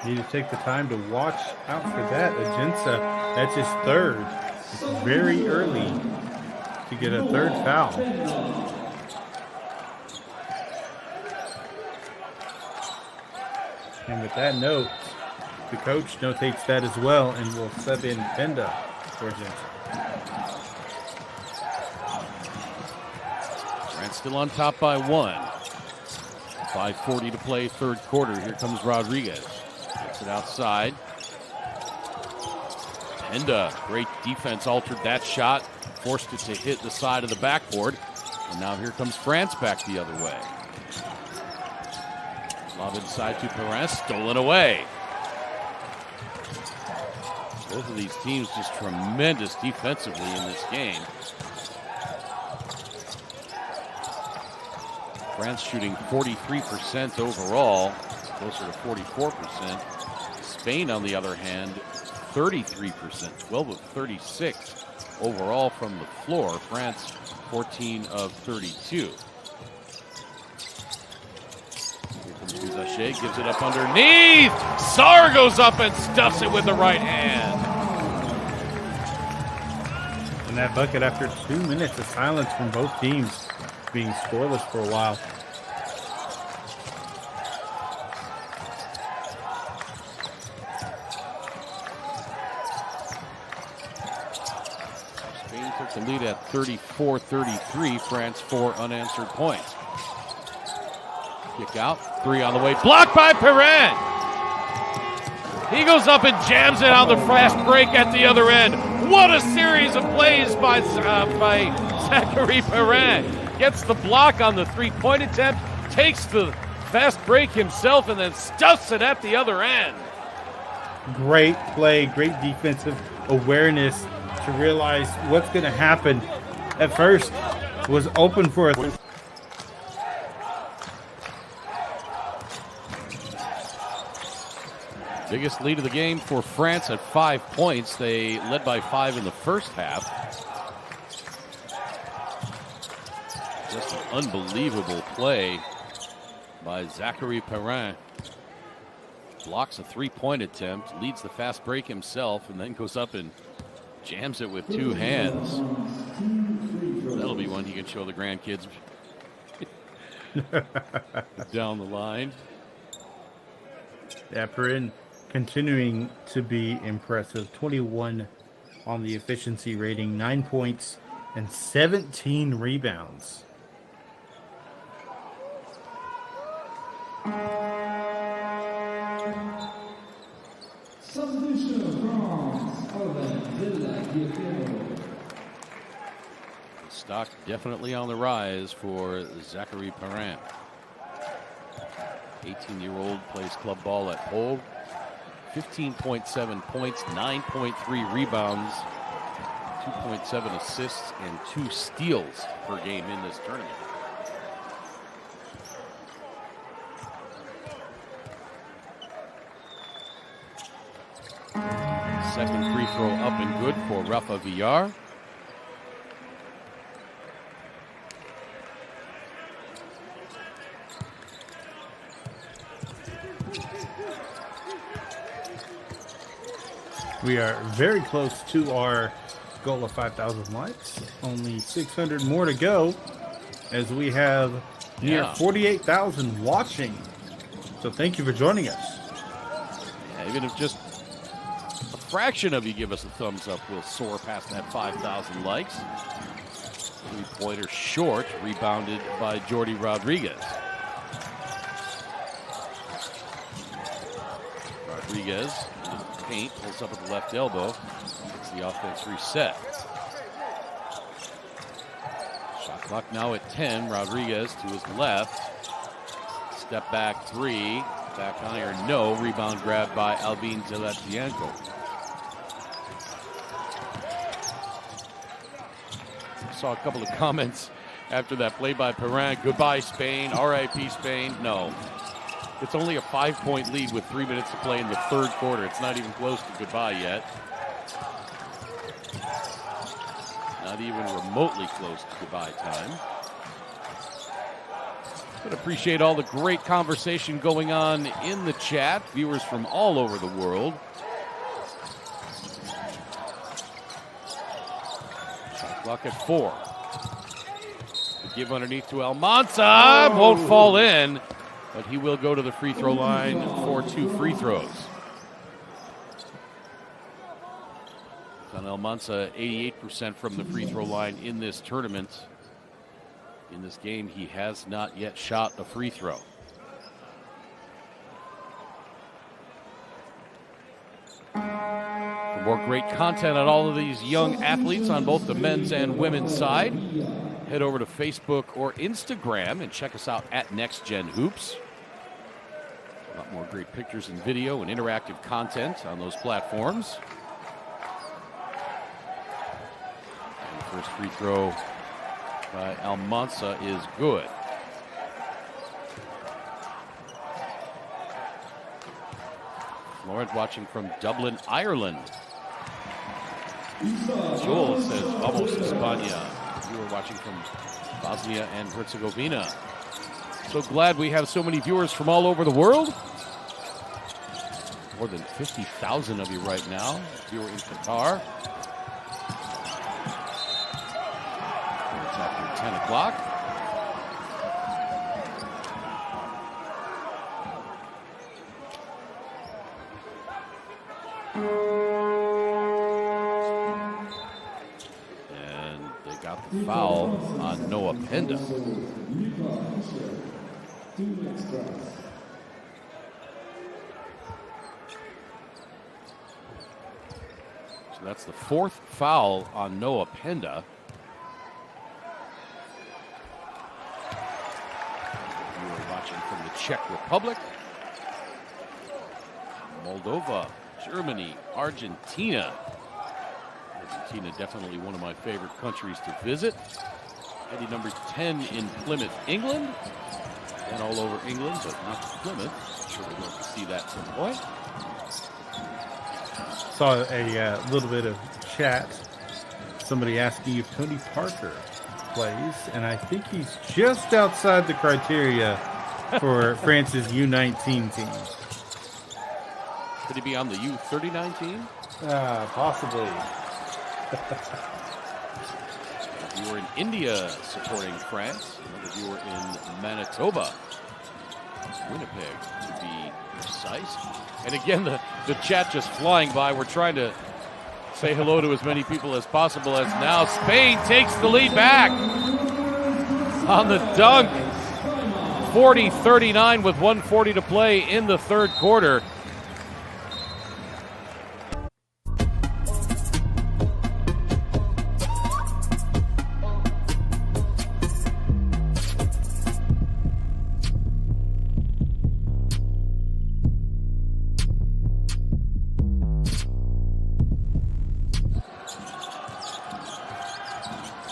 Need to take the time to watch out for that. Ajansa, that's his third. It's very early to get a third foul. And with that note, the coach notates that as well and will sub in Penda for Ajansa. Grant still on top by 1. 5:40 to play, third quarter. Here comes Rodriguez. Gets it outside. Penda, great defense, altered that shot, forced it to hit the side of the backboard. And now here comes France back the other way. Lob inside to Perez, stolen away. Both of these teams just tremendous defensively in this game. France shooting 43% overall, closer to 44%. Spain, on the other hand, 33%, 12 of 36 overall from the floor. France, 14 of 32. Here comes Risacher, gives it up underneath. Sarr goes up and stuffs it with the right hand. And that bucket after 2 minutes of silence from both teams, being scoreless for a while. Spain took the lead at 34-33. France 4 unanswered points. Kick out, 3 on the way, blocked by Perrin. He goes up and jams it on the fast break at the other end. What a series of plays by Zachary Perrin. Gets the block on the three-point attempt, takes the fast break himself, and then stuffs it at the other end. Great play, great defensive awareness to realize what's going to happen. At first, was open for a... Biggest lead of the game for France at 5 points. They led by 5 in the first half. Just an unbelievable play by Zachary Perrin. Blocks a three-point attempt, leads the fast break himself, and then goes up and jams it with 2 hands. That'll be one he can show the grandkids down the line. Yeah, Perrin continuing to be impressive. 21 on the efficiency rating, 9 points and 17 rebounds. Stock definitely on the rise for Zachary Perrin. 18-year-old plays club ball at Hull. 15.7 points, 9.3 rebounds, 2.7 assists, and 2 steals per game in this tournament. Second free throw up and good for Rafa Villar. We are very close to our goal of 5,000 likes. Only 600 more to go as we have near 48,000 watching. So thank you for joining us. Yeah, even if just a fraction of you give us a thumbs up, we'll soar past that 5,000 likes. Three-pointer short, rebounded by Jordi Rodriguez. Rodriguez in the paint, pulls up at the left elbow, gets the offense reset. Shot clock now at 10. Rodriguez to his left. Step back 3. Back iron, no. Rebound grabbed by Albin Zelestienko. saw a couple of comments after that play by Perrin. Goodbye, Spain. R.I.P. Spain. No. It's only a 5-point lead with 3 minutes to play in the third quarter. It's not even close to goodbye yet. Not even remotely close to goodbye time. But appreciate all the great conversation going on in the chat. Viewers from all over the world. Shot clock at 4. The give underneath to Almanza. Won't fall in, but he will go to the free throw line for 2 free throws. Almanza 88% from the free throw line in this tournament. In this game, he has not yet shot a free throw. For more great content on all of these young athletes on both the men's and women's side, head over to Facebook or Instagram and check us out at NextGenHoops. A lot more great pictures and video and interactive content on those platforms. And the first free throw by Almanza is good. Lawrence watching from Dublin, Ireland. Joel says, vamos España. You are watching from Bosnia and Herzegovina. So glad we have so many viewers from all over the world. More than 50,000 of you right now. Viewer in Qatar. It's after 10 o'clock. And they got the foul on Noah Penda. So that's the 4th foul on Noah Penda. You are watching from the Czech Republic, Moldova, Germany, Argentina. Argentina, definitely one of my favorite countries to visit. Eddie number 10 in Plymouth, England. And all over England, but not Plymouth. I'm sure we're going to see that at some point. Saw a little bit of chat. Somebody asking if Tony Parker plays, and I think he's just outside the criteria for France's U19 team. Could he be on the U39 team? Possibly. A viewer in India supporting France. Another viewer in Manitoba, Winnipeg, to be precise. And again, the chat just flying by. We're trying to say hello to as many people as possible as now Spain takes the lead back on the dunk. 40-39 with 1:40 to play in the third quarter.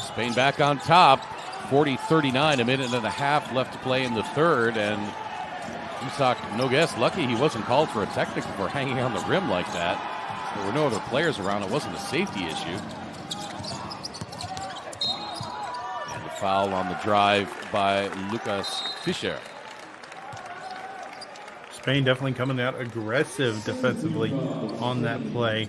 Spain back on top, 40-39, a minute and a half left to play in the third, and Isak Nogues, lucky he wasn't called for a technical for hanging on the rim like that. There were no other players around. It wasn't a safety issue. And the foul on the drive by Lucas Fischer. Spain definitely coming out aggressive defensively on that play.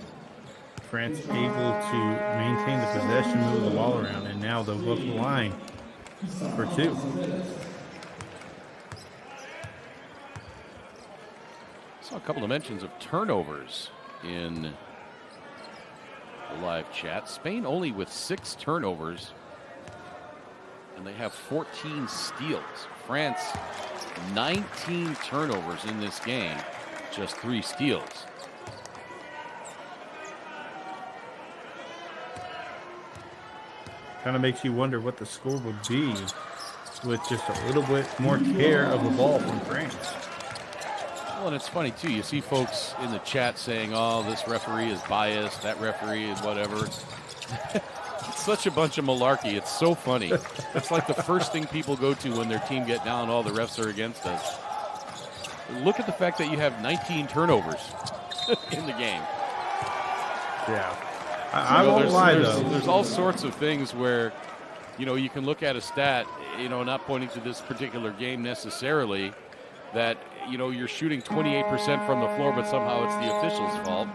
France able to maintain the possession, move the ball around, and now they'll go up the line for 2. Saw a couple of mentions of turnovers in the live chat. Spain only with 6 turnovers, and they have 14 steals. France, 19 turnovers in this game, just 3 steals. Kind of makes you wonder what the score would be with just a little bit more care of the ball from France. Well, and it's funny, too. You see folks in the chat saying, oh, this referee is biased, that referee is whatever. such a bunch of malarkey. It's so funny. It's like the first thing people go to when their team get down, all the refs are against us. Look at the fact that you have 19 turnovers in the game. Yeah. I won't lie, though. There's all sorts of things where, you can look at a stat, not pointing to this particular game necessarily, that, you're shooting 28% from the floor, but somehow it's the official's fault.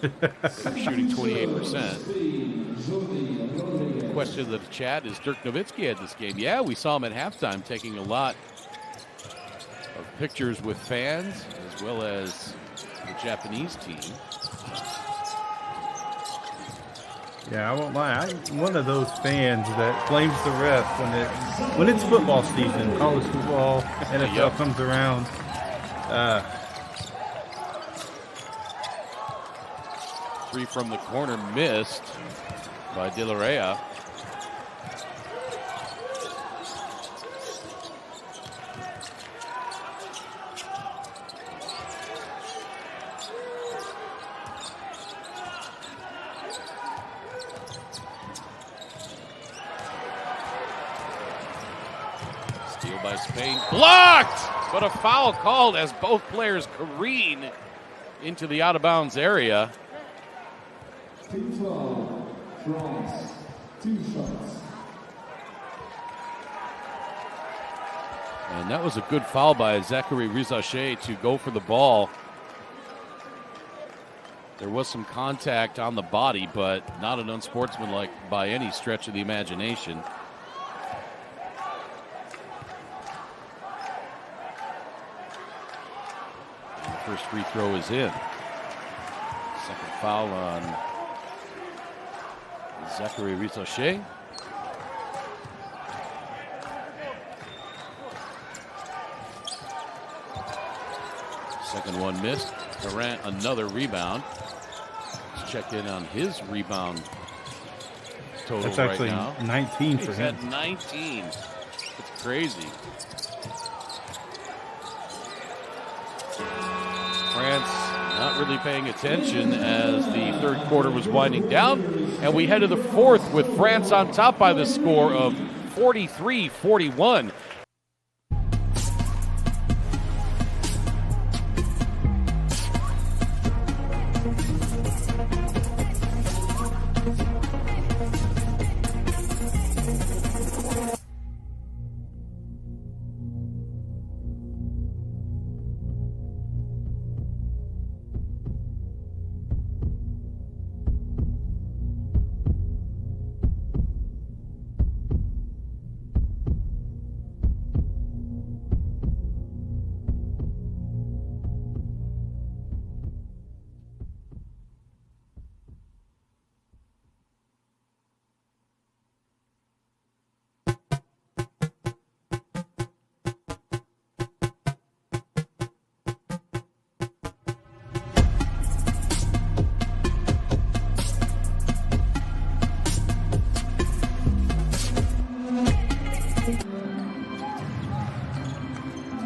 You're shooting 28%. The question of the chat is Dirk Nowitzki at this game. Yeah, we saw him at halftime taking a lot of pictures with fans as well as the Japanese team. Yeah, I won't lie. I'm one of those fans that blames the ref when it's football season, college football, NFL comes around. Three from the corner missed by De La Rea. Steal by Spain. Blocked! But a foul called as both players careen into the out-of-bounds area. Team 12, France, 2 shots. And that was a good foul by Zachary Rizache to go for the ball. There was some contact on the body, but not an unsportsmanlike by any stretch of the imagination. And the first free throw is in. Second foul on Zachary Rizache. Second one missed. Durant another rebound. Let's check in on his rebound total. That's actually right now. 19 for He's him. at 19. It's crazy. France not really paying attention as the third quarter was winding down. And we head to the fourth with France on top by the score of 43-41.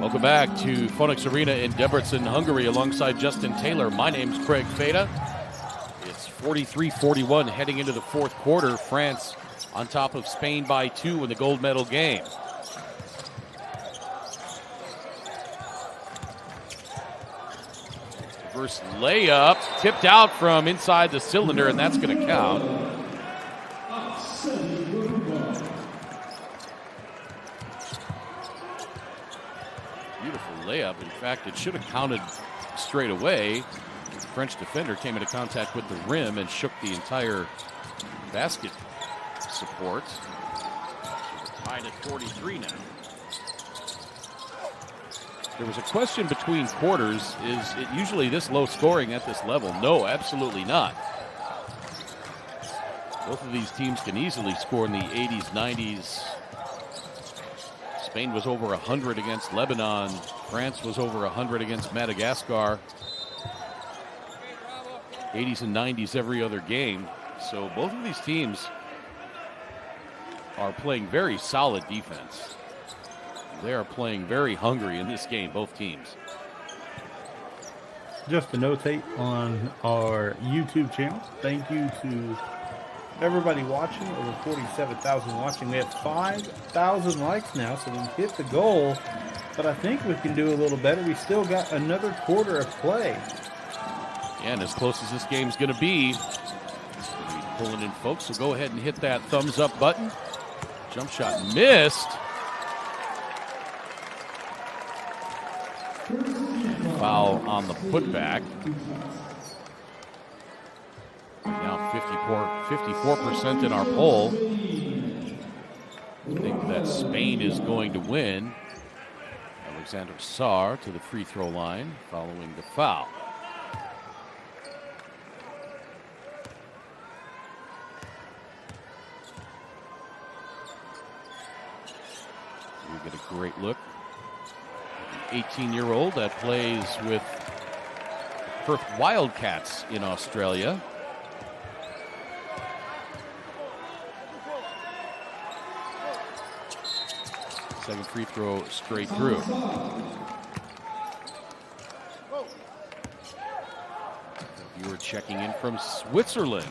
Welcome back to Phoenix Arena in Debrecen, Hungary, alongside Justin Taylor. My name's Craig Feda. It's 43-41 heading into the fourth quarter. France on top of Spain by 2 in the gold medal game. First layup, tipped out from inside the cylinder, and that's going to count. Beautiful layup. In fact, it should have counted straight away. The French defender came into contact with the rim and shook the entire basket support. Tied at 43 now. There was a question between quarters. Is it usually this low scoring at this level? No, absolutely not. Both of these teams can easily score in the 80s, 90s. Spain was over 100 against Lebanon. France was over 100 against Madagascar. 80s and 90s every other game. So both of these teams are playing very solid defense. They are playing very hungry in this game, both teams. Just to notate on our YouTube channel, thank you to everybody watching, over 47,000 watching. We have 5,000 likes now, so we hit the goal. But I think we can do a little better. We still got another quarter of play. Yeah, and as close as this game's going to be pulling in, folks, so go ahead and hit that thumbs up button. Jump shot missed. Foul on the putback. Now 54% in our poll. I think that Spain is going to win. Alexander Sarr to the free throw line following the foul. We get a great look. 18-year-old that plays with Perth Wildcats in Australia. Second free throw straight through. You were checking in from Switzerland.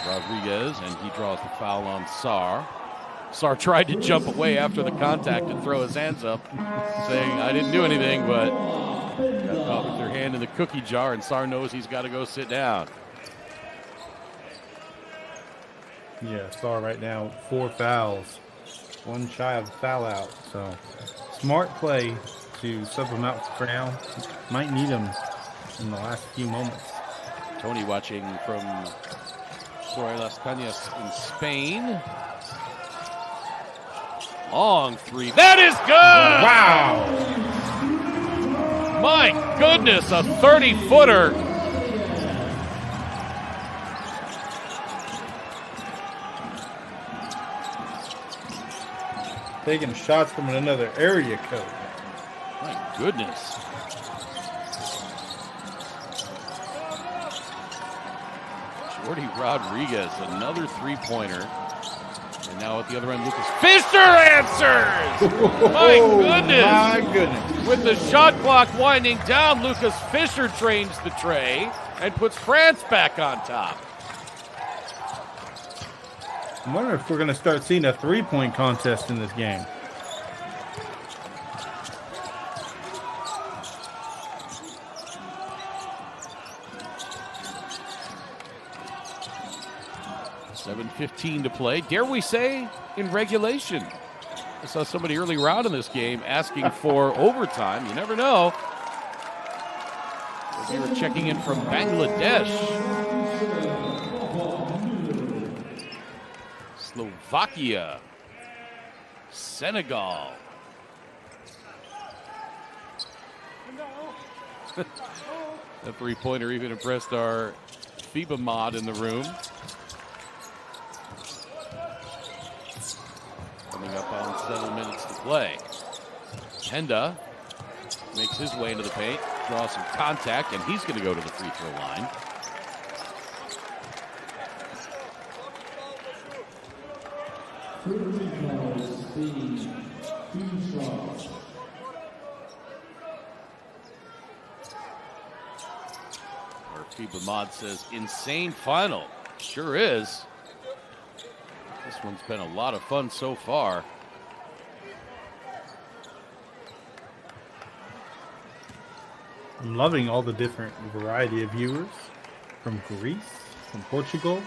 Rodriguez, and he draws the foul on Sarr. Sarr tried to jump away after the contact and throw his hands up, saying, I didn't do anything, but got caught with their hand in the cookie jar, and Sarr knows he's got to go sit down. Yeah, Sarr right now, 4 fouls. One shy of foul out. So, smart play to sub him out for now. Might need him in the last few moments. Tony watching from Torre Las Cañas in Spain. Long three. That is good! Wow! My goodness, a 30-footer. Taking shots from another area code. My goodness. Jordi Rodriguez, another three-pointer. And now at the other end, Lucas Fischer answers! My goodness! My goodness. With the shot clock winding down, Lucas Fischer trains the tray and puts France back on top. I wonder if we're going to start seeing a three-point contest in this game. $7:15 to play. Dare we say in regulation? I saw somebody earlier on in this game asking for overtime. You never know. They were checking in from Bangladesh. Slovakia. Senegal. That three-pointer even impressed our FIBA mod in the room. Coming up on 7 minutes to play. Henda makes his way into the paint, draws some contact, and he's going to go to the free throw line. Our FIBA mod says, insane final. Sure is. This one's been a lot of fun so far. I'm loving all the different variety of viewers from Greece, from Portugal,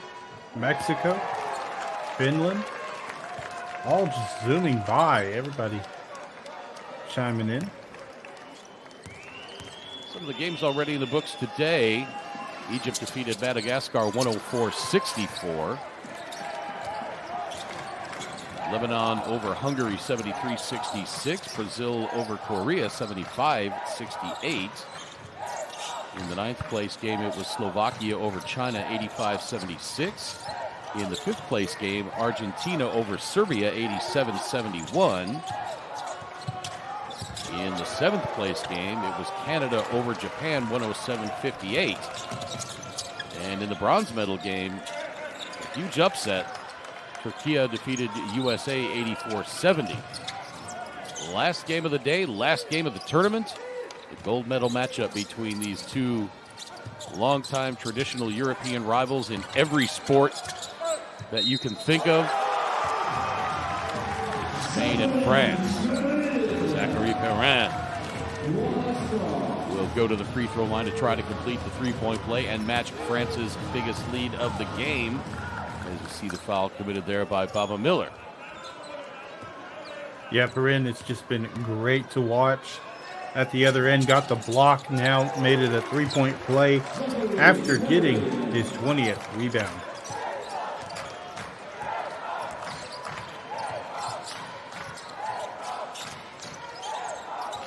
Mexico, Finland, all just zooming by. Everybody chiming in. Some of the games already in the books today. Egypt defeated Madagascar 104-64. Lebanon over Hungary 73-66. Brazil over Korea 75-68. In the 9th place game, it was Slovakia over China 85-76. In the 5th place game, Argentina over Serbia 87-71. In the 7th place game, it was Canada over Japan 107-58. And in the bronze medal game, a huge upset. Turkey defeated USA 84-70. Last game of the day, last game of the tournament. The gold medal matchup between these two longtime traditional European rivals in every sport that you can think of. Spain and France. Zachary Perrin will go to the free throw line to try to complete the three-point play and match France's biggest lead of the game. As you see the foul committed there by Baba Miller. Yeah, Perrin, it's just been great to watch. At the other end, got the block, now made it a three-point play after getting his 20th rebound.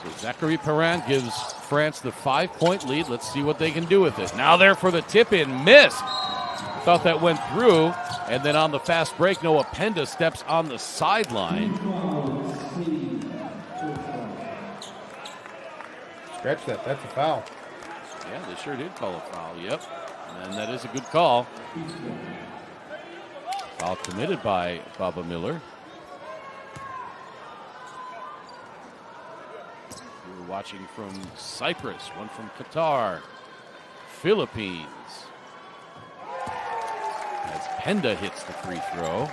So Zachary Perrin gives France the 5-point lead. Let's see what they can do with it. Now there for the tip-in, missed. Thought that went through, and then on the fast break, Noah Penda steps on the sideline. Scratch that, that's a foul. Yeah, they sure did call a foul, yep. And that is a good call. Foul committed by Baba Miller. We're watching from Cyprus, one from Qatar, Philippines. As Penda hits the free throw.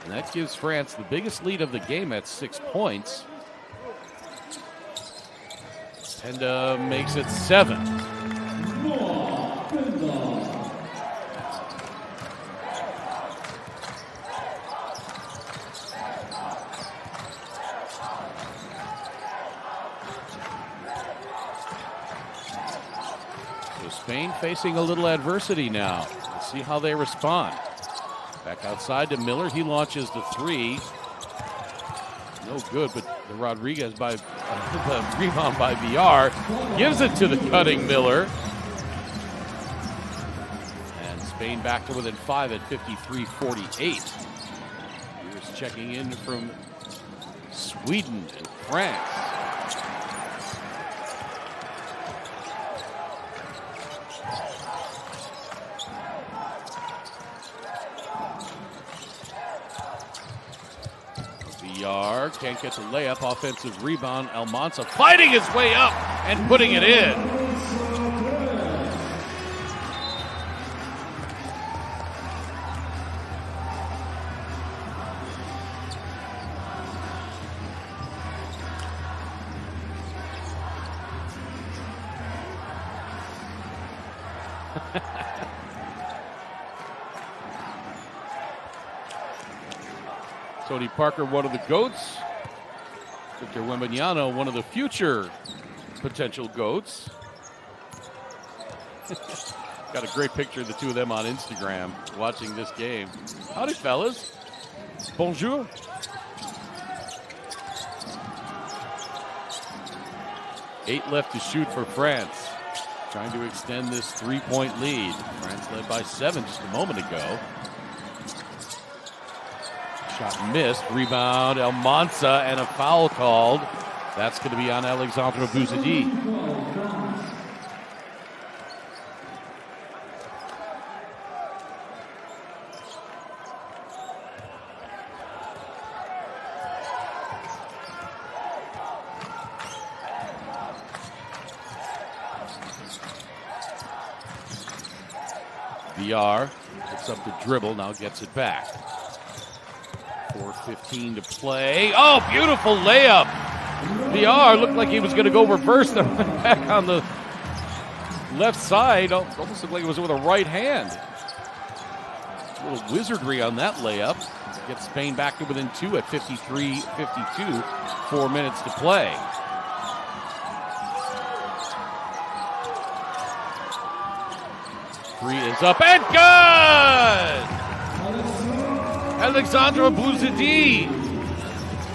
And that gives France the biggest lead of the game at 6 points. Penda makes it 7. So Spain facing a little adversity now. Let's see how they respond. Back outside to Miller. He launches the three. No good, but the Rodriguez by the rebound by VR gives it to the cutting Miller. And Spain back to within 5 at 53-48. Here's checking in from Sweden and France. VR can't get the layup. Offensive rebound. Almanza fighting his way up and putting it in. Tony Parker, one of the GOATs. Victor Wembanyama, one of the future potential GOATs. Got a great picture of the two of them on Instagram watching this game. Howdy, fellas. Bonjour. Eight left to shoot for France. Trying to extend this three-point lead. France led by 7 just a moment ago. Shot missed. Rebound, Almanza, and a foul called. That's going to be on Alexandre Bouzidi. VR picks up the dribble, now gets it back. 4:15 to play. Oh, beautiful layup. VR looked like he was going to go reverse, then went back on the left side. Almost looked like it was with a right hand. A little wizardry on that layup. Gets Spain back to within 2 at 53-52. 4 minutes to play. Three is up and good! Alexandre Bouzidi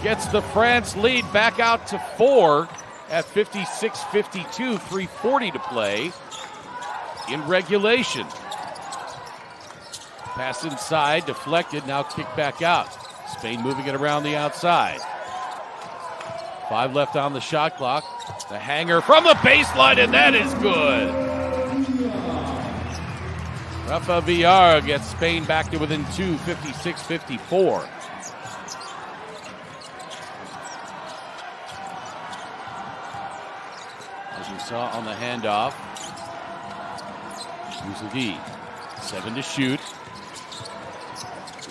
gets the France lead back out to 4 at 56-52, 3:40 to play in regulation. Pass inside, deflected, now kicked back out. Spain moving it around the outside. 5 left on the shot clock. The hanger from the baseline, and that is good. Rafa Villar gets Spain back to within 2, 56-54. As you saw on the handoff, Bouzidi, 7 to shoot.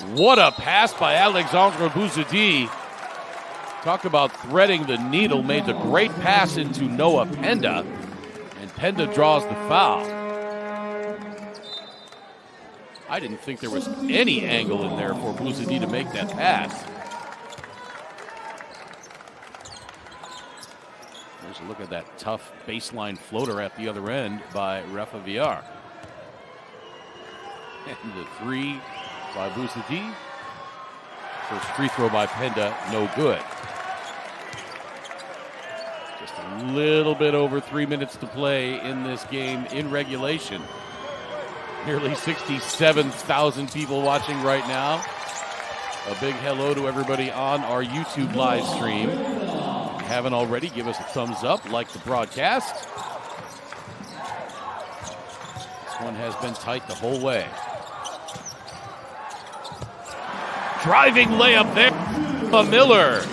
What a pass by Alexandre Bouzidi. Talk about threading the needle. Made the great pass into Noah Penda. And Penda draws the foul. I didn't think there was any angle in there for Bouzidi to make that pass. There's a look at that tough baseline floater at the other end by Rafa Villar. And the 3 by Bouzidi. First free throw by Penda, no good. Just a little bit over 3 minutes to play in this game in regulation. Nearly 67,000 people watching right now. A big hello to everybody on our YouTube live stream. If you haven't already, give us a thumbs up, like the broadcast. This one has been tight the whole way. Driving layup there from Miller.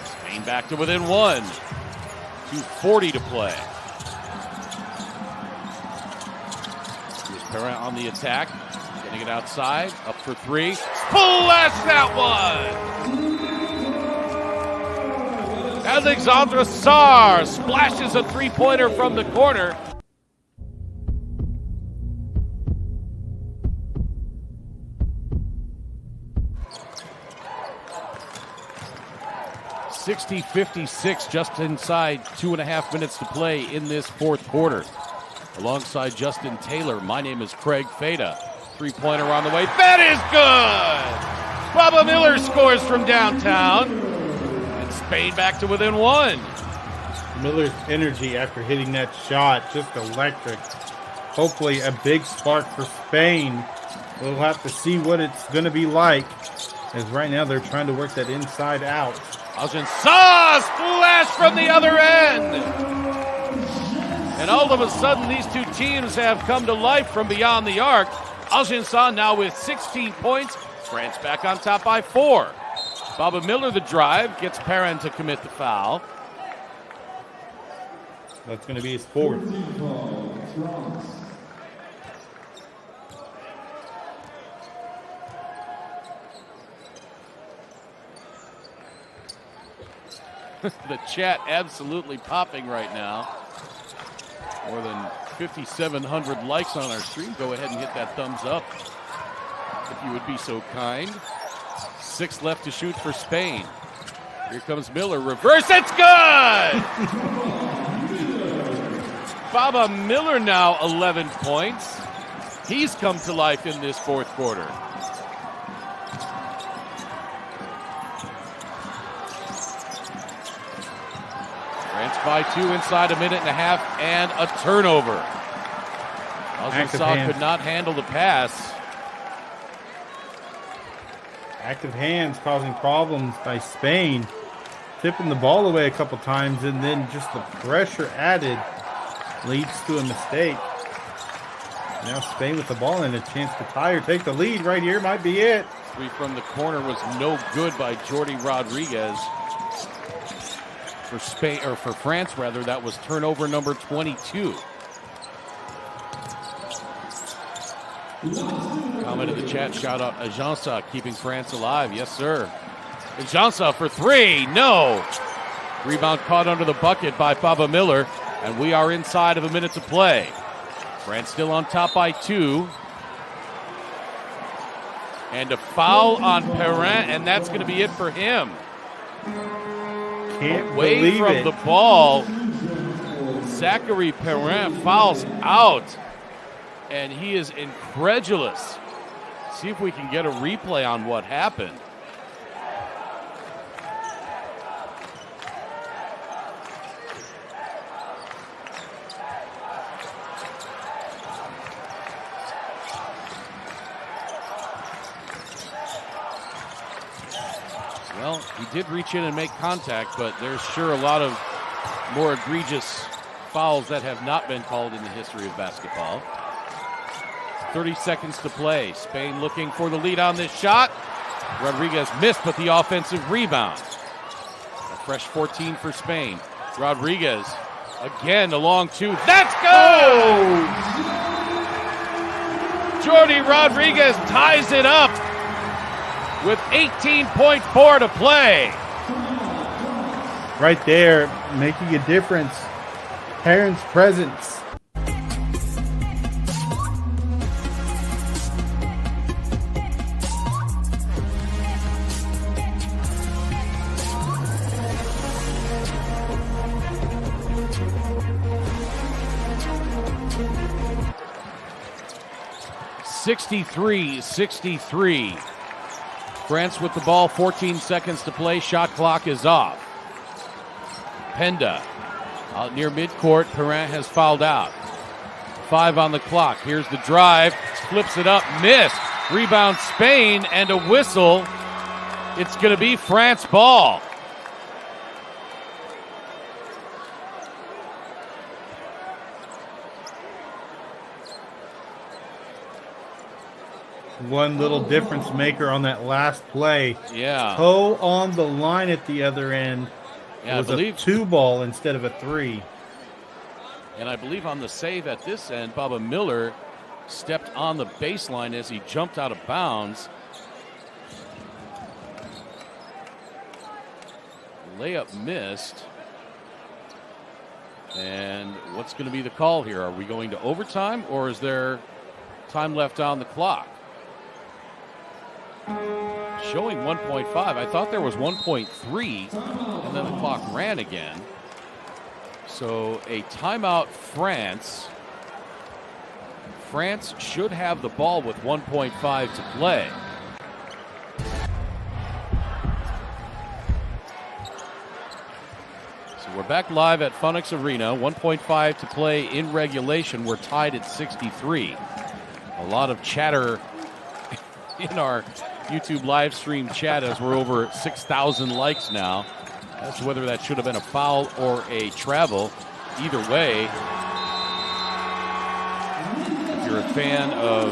Spain back to within 1. 2:40 to play. Here's Perrin on the attack. Getting it outside. Up for 3. Splash that one! Alexandre Sarr splashes a 3-pointer from the corner. (60-56), just inside 2.5 minutes to play in this fourth quarter. Alongside Justin Taylor, my name is Craig Feda. 3-pointer on the way. That is good! Baba Miller scores from downtown. And Spain back to within 1. Miller's energy after hitting that shot, just electric. Hopefully a big spark for Spain. We'll have to see what it's going to be like, as right now they're trying to work that inside out. Aljansa splash from the other end. And all of a sudden, these two teams have come to life from beyond the arc. Aljansa now with 16 points. France back on top by 4. Baba Miller the drive, gets Perrin to commit the foul. That's going to be his 4th. The chat absolutely popping right now. More than 5,700 likes on our stream. Go ahead and hit that thumbs up if you would be so kind. 6 left to shoot for Spain. Here comes Miller. Reverse. It's good! Baba Miller now 11 points. He's come to life in this fourth quarter. France by 2 inside a minute and a half and a turnover. Aljansa could not handle the pass. Active hands causing problems by Spain. Tipping the ball away a couple times, and then just the pressure added leads to a mistake. Now Spain with the ball and a chance to tie or take the lead right here. Might be it. 3 from the corner was no good by Jordi Rodriguez. For Spain, or for France rather, that was turnover number 22. Comment in the chat, shout out Aljansa, keeping France alive. Yes, sir. Aljansa for 3, no. Rebound caught under the bucket by Baba Miller, and we are inside of a minute to play. France still on top by 2. And a foul on Perrin, and that's going to be it for him. Can't Away believe from it. the ball, Zachary Perrin fouls out, and he is incredulous. See if we can get a replay on what happened. Well, he did reach in and make contact, but there's sure a lot of more egregious fouls that have not been called in the history of basketball. 30 seconds to play. Spain looking for the lead on this shot. Rodriguez missed, but the offensive rebound. A fresh 14 for Spain. Rodriguez again, the long two. That's good! Jordi Rodriguez ties it up with 18.4 to play. Right there, making a difference. Parents' presence. (63-63). France with the ball, 14 seconds to play. Shot clock is off. Penda out near midcourt. Perrin has fouled out. 5 on the clock. Here's the drive. Flips it up. Missed. Rebound Spain and a whistle. It's going to be France ball. One little difference maker on that last play. Yeah. Toe on the line at the other end. Yeah, It was I believe. a 2-ball instead of a 3. And I believe on the save at this end, Baba Miller stepped on the baseline as he jumped out of bounds. Layup missed. And what's going to be the call here? Are we going to overtime, or is there time left on the clock? Showing 1.5. I thought there was 1.3, and then the clock ran again. So a timeout, France. France should have the ball with 1.5 to play. So we're back live at Funix Arena. 1.5 to play in regulation. We're tied at 63. A lot of chatter in our YouTube live stream chat as we're over 6,000 likes now. As to whether that should have been a foul or a travel. Either way, if you're a fan of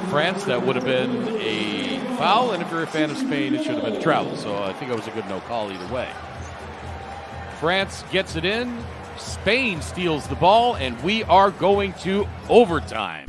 France, that would have been a foul. And if you're a fan of Spain, it should have been a travel. So I think it was a good no call either way. France gets it in. Spain steals the ball, and we are going to overtime.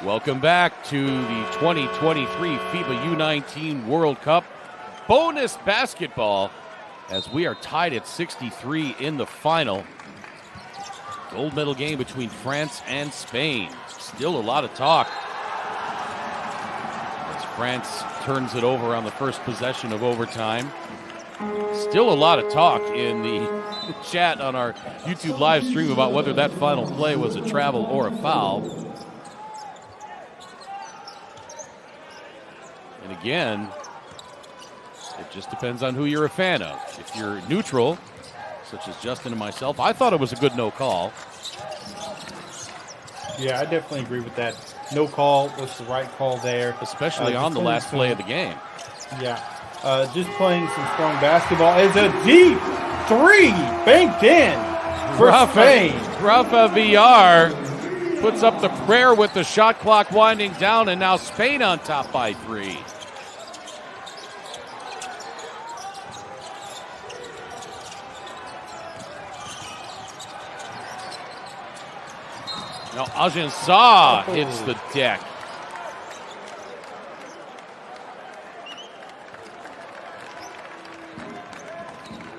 Welcome back to the 2023 FIBA U19 World Cup bonus basketball as we are tied at 63 in the final. Gold medal game between France and Spain. Still a lot of talk as France turns it over on the first possession of overtime. Still a lot of talk in the chat on our YouTube live stream about whether that final play was a travel or a foul. And again, it just depends on who you're a fan of. If you're neutral, such as Justin and myself, I thought it was a good no call. Yeah, I definitely agree with that. No call was the right call there. Especially on the last play of the game. Yeah. Just playing some strong basketball. It's a deep 3 banked in for Spain. Rafa Villar puts up the prayer with the shot clock winding down, and now Spain on top by 3. Now Agensa hits the deck.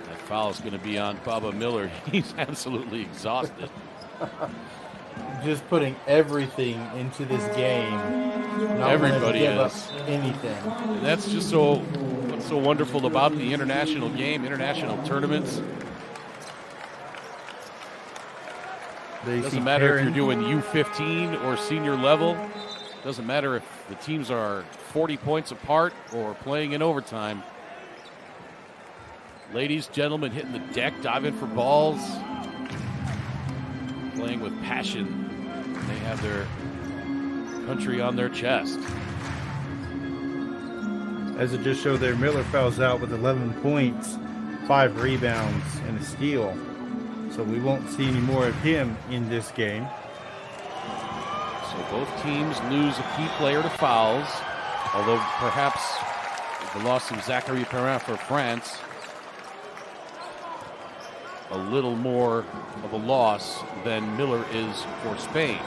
That foul is going to be on Baba Miller. He's absolutely exhausted. Just putting everything into this game. Not Everybody give up is. anything. And that's just what's so wonderful about the international game, international tournaments. They see Doesn't matter if Perrin. you're doing U15 or senior level. Doesn't matter if the teams are 40 points apart or playing in overtime. Ladies, gentlemen, hitting the deck, diving for balls, playing with passion. They have their country on their chest. As it just showed there, Miller fouls out with 11 points, 5 rebounds, and a steal. So we won't see any more of him in this game. So both teams lose a key player to fouls, although perhaps the loss of Zachary Perrin for France, a little more of a loss than Miller is for Spain.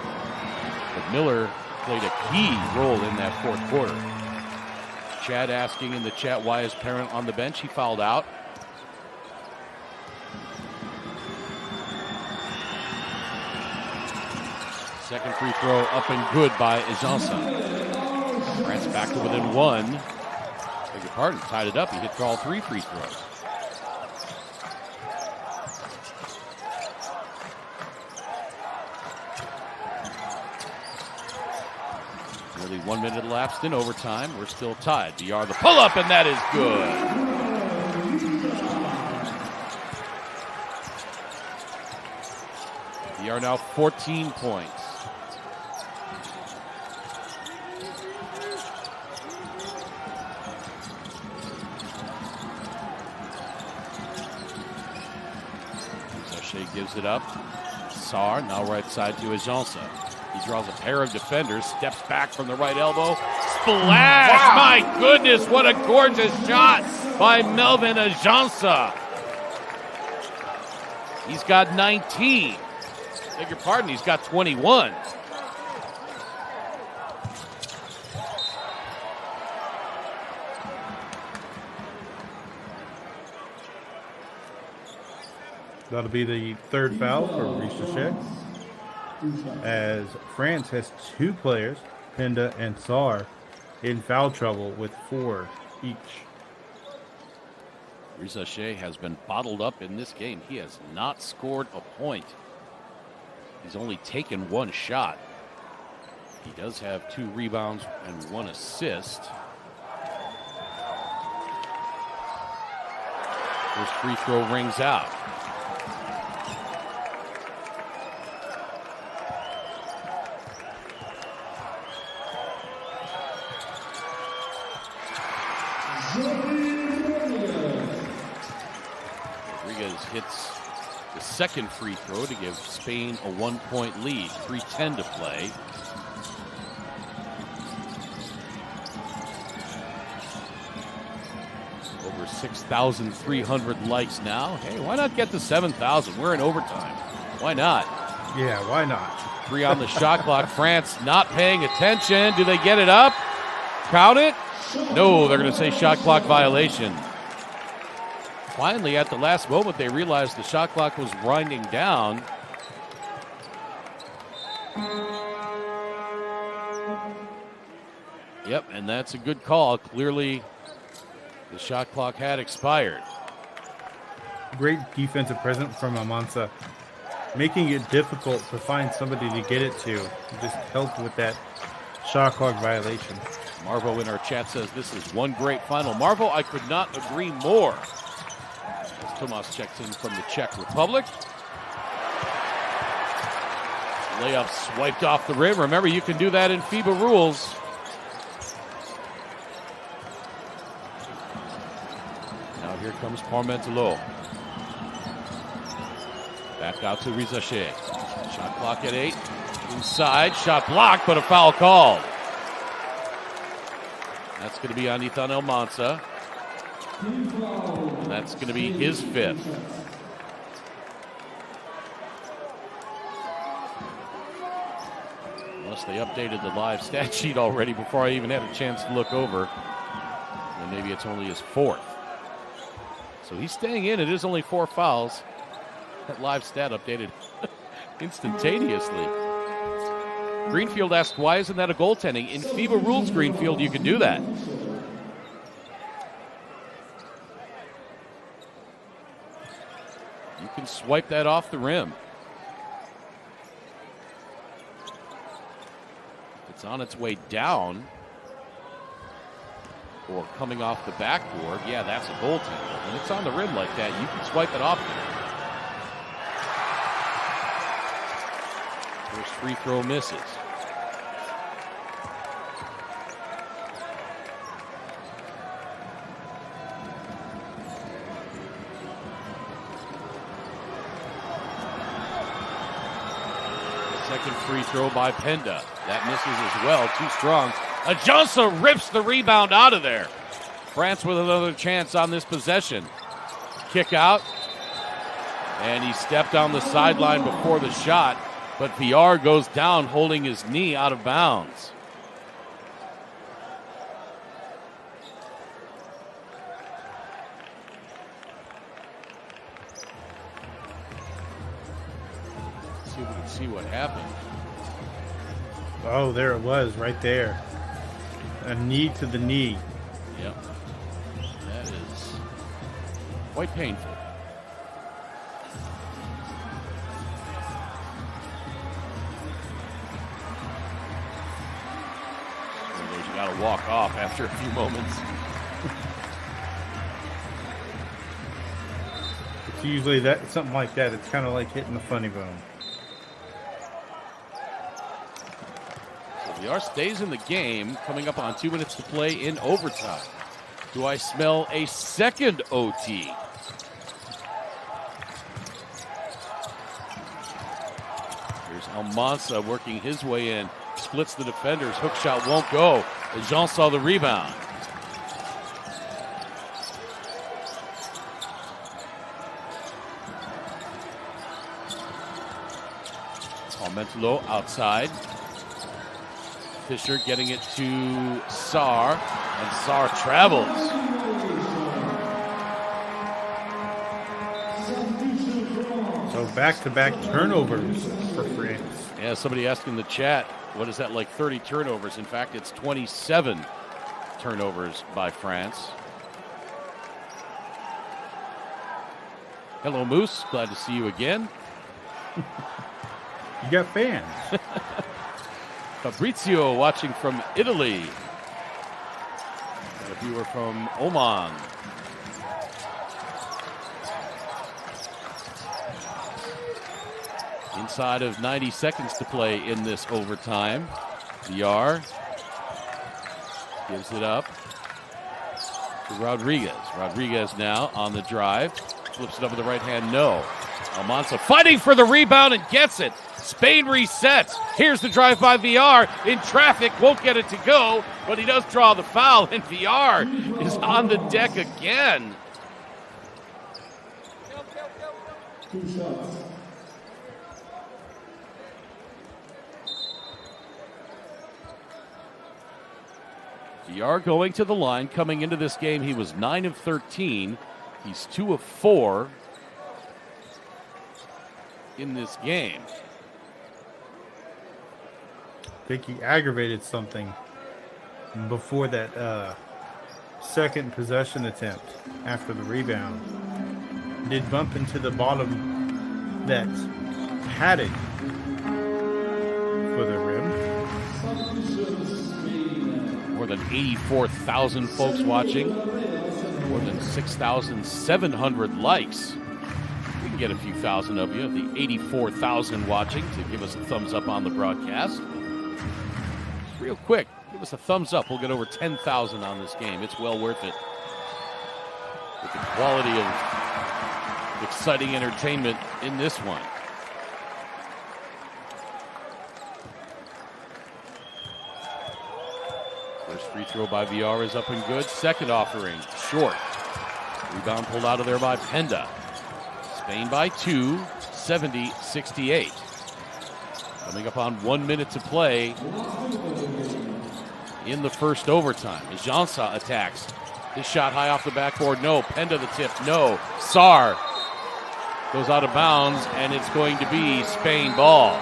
But Miller played a key role in that fourth quarter. Chad asking in the chat, why is Perrin on the bench? He fouled out. Second free throw up and good by Ajansa. France back to within one. Beg your pardon, tied it up. He hit for all 3 free throws. Nearly 1 minute elapsed in overtime. We're still tied. DR the pull-up, and that is good. DR now 14 points. Shea gives it up. Sarr now right side to Ajansa. He draws a pair of defenders, steps back from the right elbow. Splash! Wow. My goodness, what a gorgeous shot by Melvin Ajansa. He's got 19. Beg your pardon, he's got 21. That'll be the third foul for Ricochet, as France has 2 players, Penda and Sarr, in foul trouble with 4 each. Ricochet has been bottled up in this game. He has not scored a point. He's only taken 1 shot. He does have 2 rebounds and 1 assist. First free throw rings out. Rodriguez hits the second free throw to give Spain a 1-point lead. 3:10 to play. Over 6,300 likes now. Hey, why not get to 7,000? We're in overtime. Why not? Yeah, why not? 3 on the shot clock. France not paying attention. Do they get it up? Count it? No, they're going to say shot clock violation. Finally, at the last moment, they realized the shot clock was winding down. Yep, and that's a good call. Clearly, the shot clock had expired. Great defensive presence from Amansa, making it difficult to find somebody to get it to. It just helped with that shot clock violation. Marvo in our chat says this is one great final. Marvo, I could not agree more. As Tomas checks in from the Czech Republic. Layup swiped off the rim. Remember, you can do that in FIBA rules. Now here comes Parmentelot. Back out to Ricochet. Shot clock at 8. Inside, shot blocked, but a foul called. That's going to be on Ethan Almansa. And that's going to be his 5th. Unless they updated the live stat sheet already before I even had a chance to look over. And maybe it's only his 4th. So he's staying in. It is only 4 fouls. That live stat updated instantaneously. Greenfield asked, why isn't that a goaltending? In FIBA rules, Greenfield, you can do that. You can swipe that off the rim. It's on its way down. Or coming off the backboard. Yeah, that's a goaltender. When it's on the rim like that, you can swipe it off there. First free throw misses. Second free throw by Penda. That misses as well. Too strong. Ajunsa rips the rebound out of there. France with another chance on this possession. Kick out. And he stepped on the sideline before the shot. But Villar goes down holding his knee out of bounds. See if we can see what happened. Oh, there it was, right there. A knee to the knee. Yep. That is quite painful. You got to walk off after a few moments. It's usually something like that. It's kind of like hitting the funny bone. Villar stays in the game, coming up on 2 minutes to play in overtime. Do I smell a second OT? Here's Almanza working his way in. Splits the defenders. Hook shot won't go. Jean saw the rebound. Almentolo outside. Fisher getting it to Sarr, and Sarr travels. So back-to-back turnovers for France. Yeah, somebody asked in the chat, what is that, like 30 turnovers? In fact, it's 27 turnovers by France. Hello, Moose. Glad to see you again. You got fans. Fabrizio watching from Italy. A viewer from Oman. Inside of 90 seconds to play in this overtime. Villar gives it up to Rodriguez. Rodriguez now on the drive. Flips it up with the right hand. No. Almanza fighting for the rebound and gets it. Spain resets. Here's the drive by Villar. In traffic, won't get it to go, but he does draw the foul, and Villar is on the deck again. 2 shots. Villar going to the line. Coming into this game, he was 9 of 13. He's 2 of 4 in this game. I think he aggravated something before that second possession attempt after the rebound. Did bump into the bottom that padded for the rim. More than 84,000 folks watching. More than 6,700 likes. We can get a few thousand of you, of the 84,000 watching, to give us a thumbs up on the broadcast. Real quick, give us a thumbs up. We'll get over 10,000 on this game. It's well worth it. With the quality of exciting entertainment in this one. First free throw by Villar is up and good. Second offering, short. Rebound pulled out of there by Penda. Spain by 2, 70-68. Coming up on 1 minute to play in the first overtime. Ajunsa attacks. His shot high off the backboard. No. Penda the tip. No. Sarr goes out of bounds, and it's going to be Spain ball.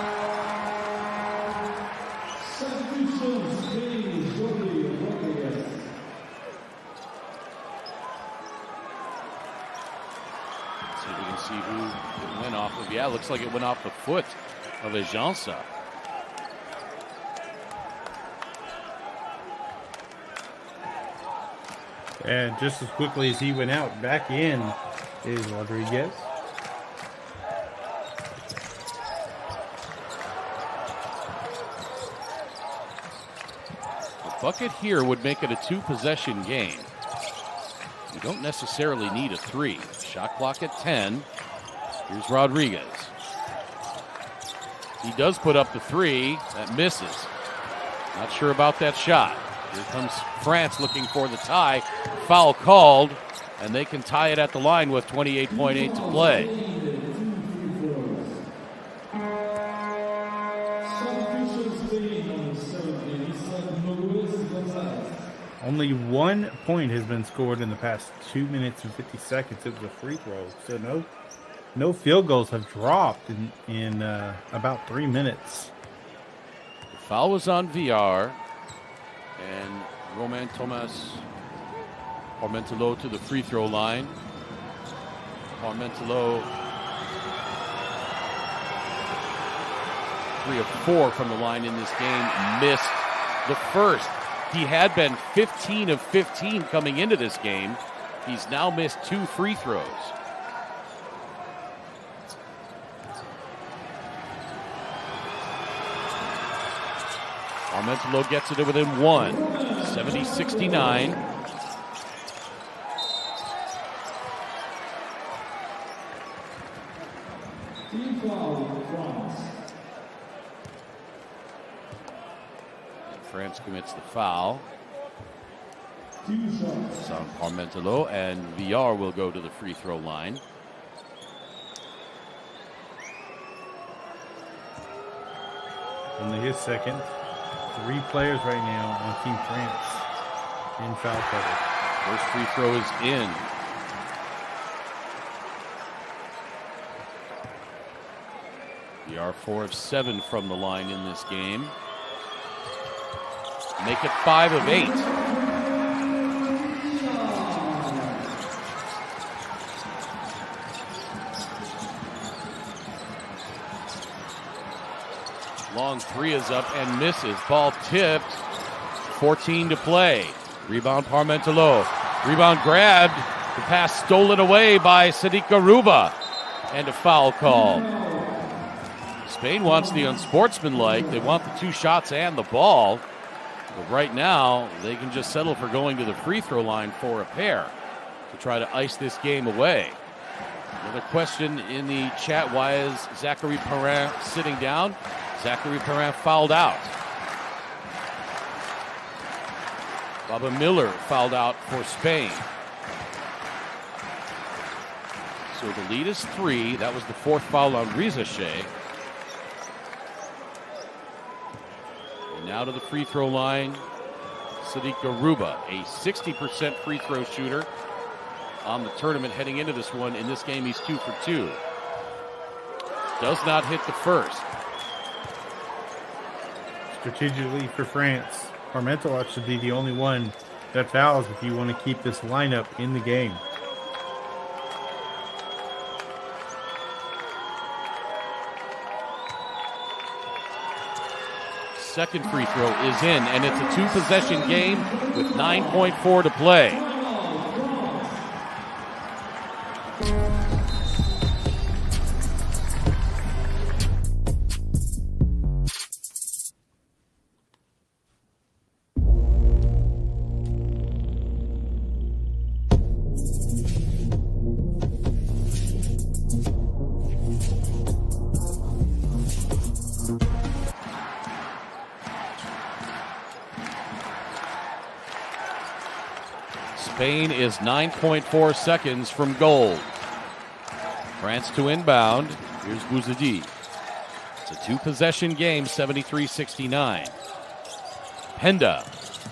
See if we can see who it went off of. Yeah, it looks like it went off the foot of Ajunsa. And just as quickly as he went out, back in is Rodriguez. A bucket here would make it a 2-possession game. You don't necessarily need a 3. Shot clock at 10. Here's Rodriguez. He does put up the 3. That misses. Not sure about that shot. Here comes France looking for the tie. Foul called, and they can tie it at the line with 28.8 to play. Only 1 point has been scored in the past 2 minutes and 50 seconds. It was a free throw, so no field goals have dropped in about 3 minutes. The foul was on VR, and Romain Thomas Parmentelot to the free throw line. Parmentelot 3 of 4 from the line in this game, missed the first. He had been 15 of 15 coming into this game. He's now missed 2 free throws. Parmentelot gets it within 1, 70-69. France commits the foul. It's on Parmentelot, and VR will go to the free throw line. Only his second. 3 players right now on Team France in foul cover. First free throw is in. VR 4 of 7 from the line in this game. Make it 5 of 8. Long 3 is up and misses. Ball tipped. 14 to play. Rebound Parmentelot. Rebound grabbed. The pass stolen away by Sadiq Garuba. And a foul call. Spain wants the unsportsmanlike. They want the 2 shots and the ball. But right now, they can just settle for going to the free throw line for a pair to try to ice this game away. Another question in the chat, why is Zachary Perrin sitting down? Zachary Perrin fouled out. Baba Miller fouled out for Spain. So the lead is 3. That was the 4th foul on Reza Shea. Now to the free throw line, Sadiq Garuba, a 60% free throw shooter on the tournament heading into this one. In this game, he's 2 for 2. Does not hit the first. Strategically for France, Parmentelot should be the only one that fouls if you want to keep this lineup in the game. Second free throw is in, and it's a 2-possession game with 9.4 to play. Spain is 9.4 seconds from goal. France to inbound. Here's Bouzidi. It's a 2-possession game, 73-69. Penda.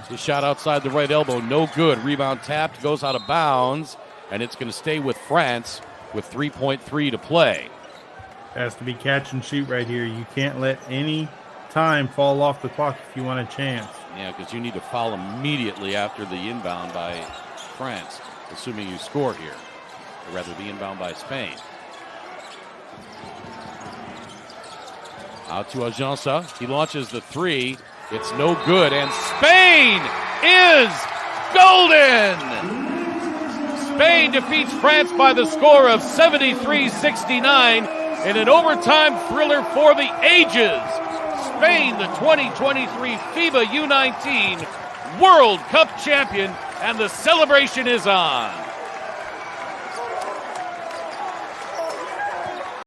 His shot outside the right elbow, no good. Rebound tapped, goes out of bounds, and it's going to stay with France with 3.3 to play. Has to be catch and shoot right here. You can't let any time fall off the clock if you want a chance. Yeah, because you need to foul immediately after the inbound by France, assuming you score here, or rather the inbound by Spain. Out to Ajansa. He launches the 3. It's no good, and Spain is golden! Spain defeats France by the score of 73-69 in an overtime thriller for the ages. Spain, the 2023 FIBA U19 World Cup champion, and the celebration is on.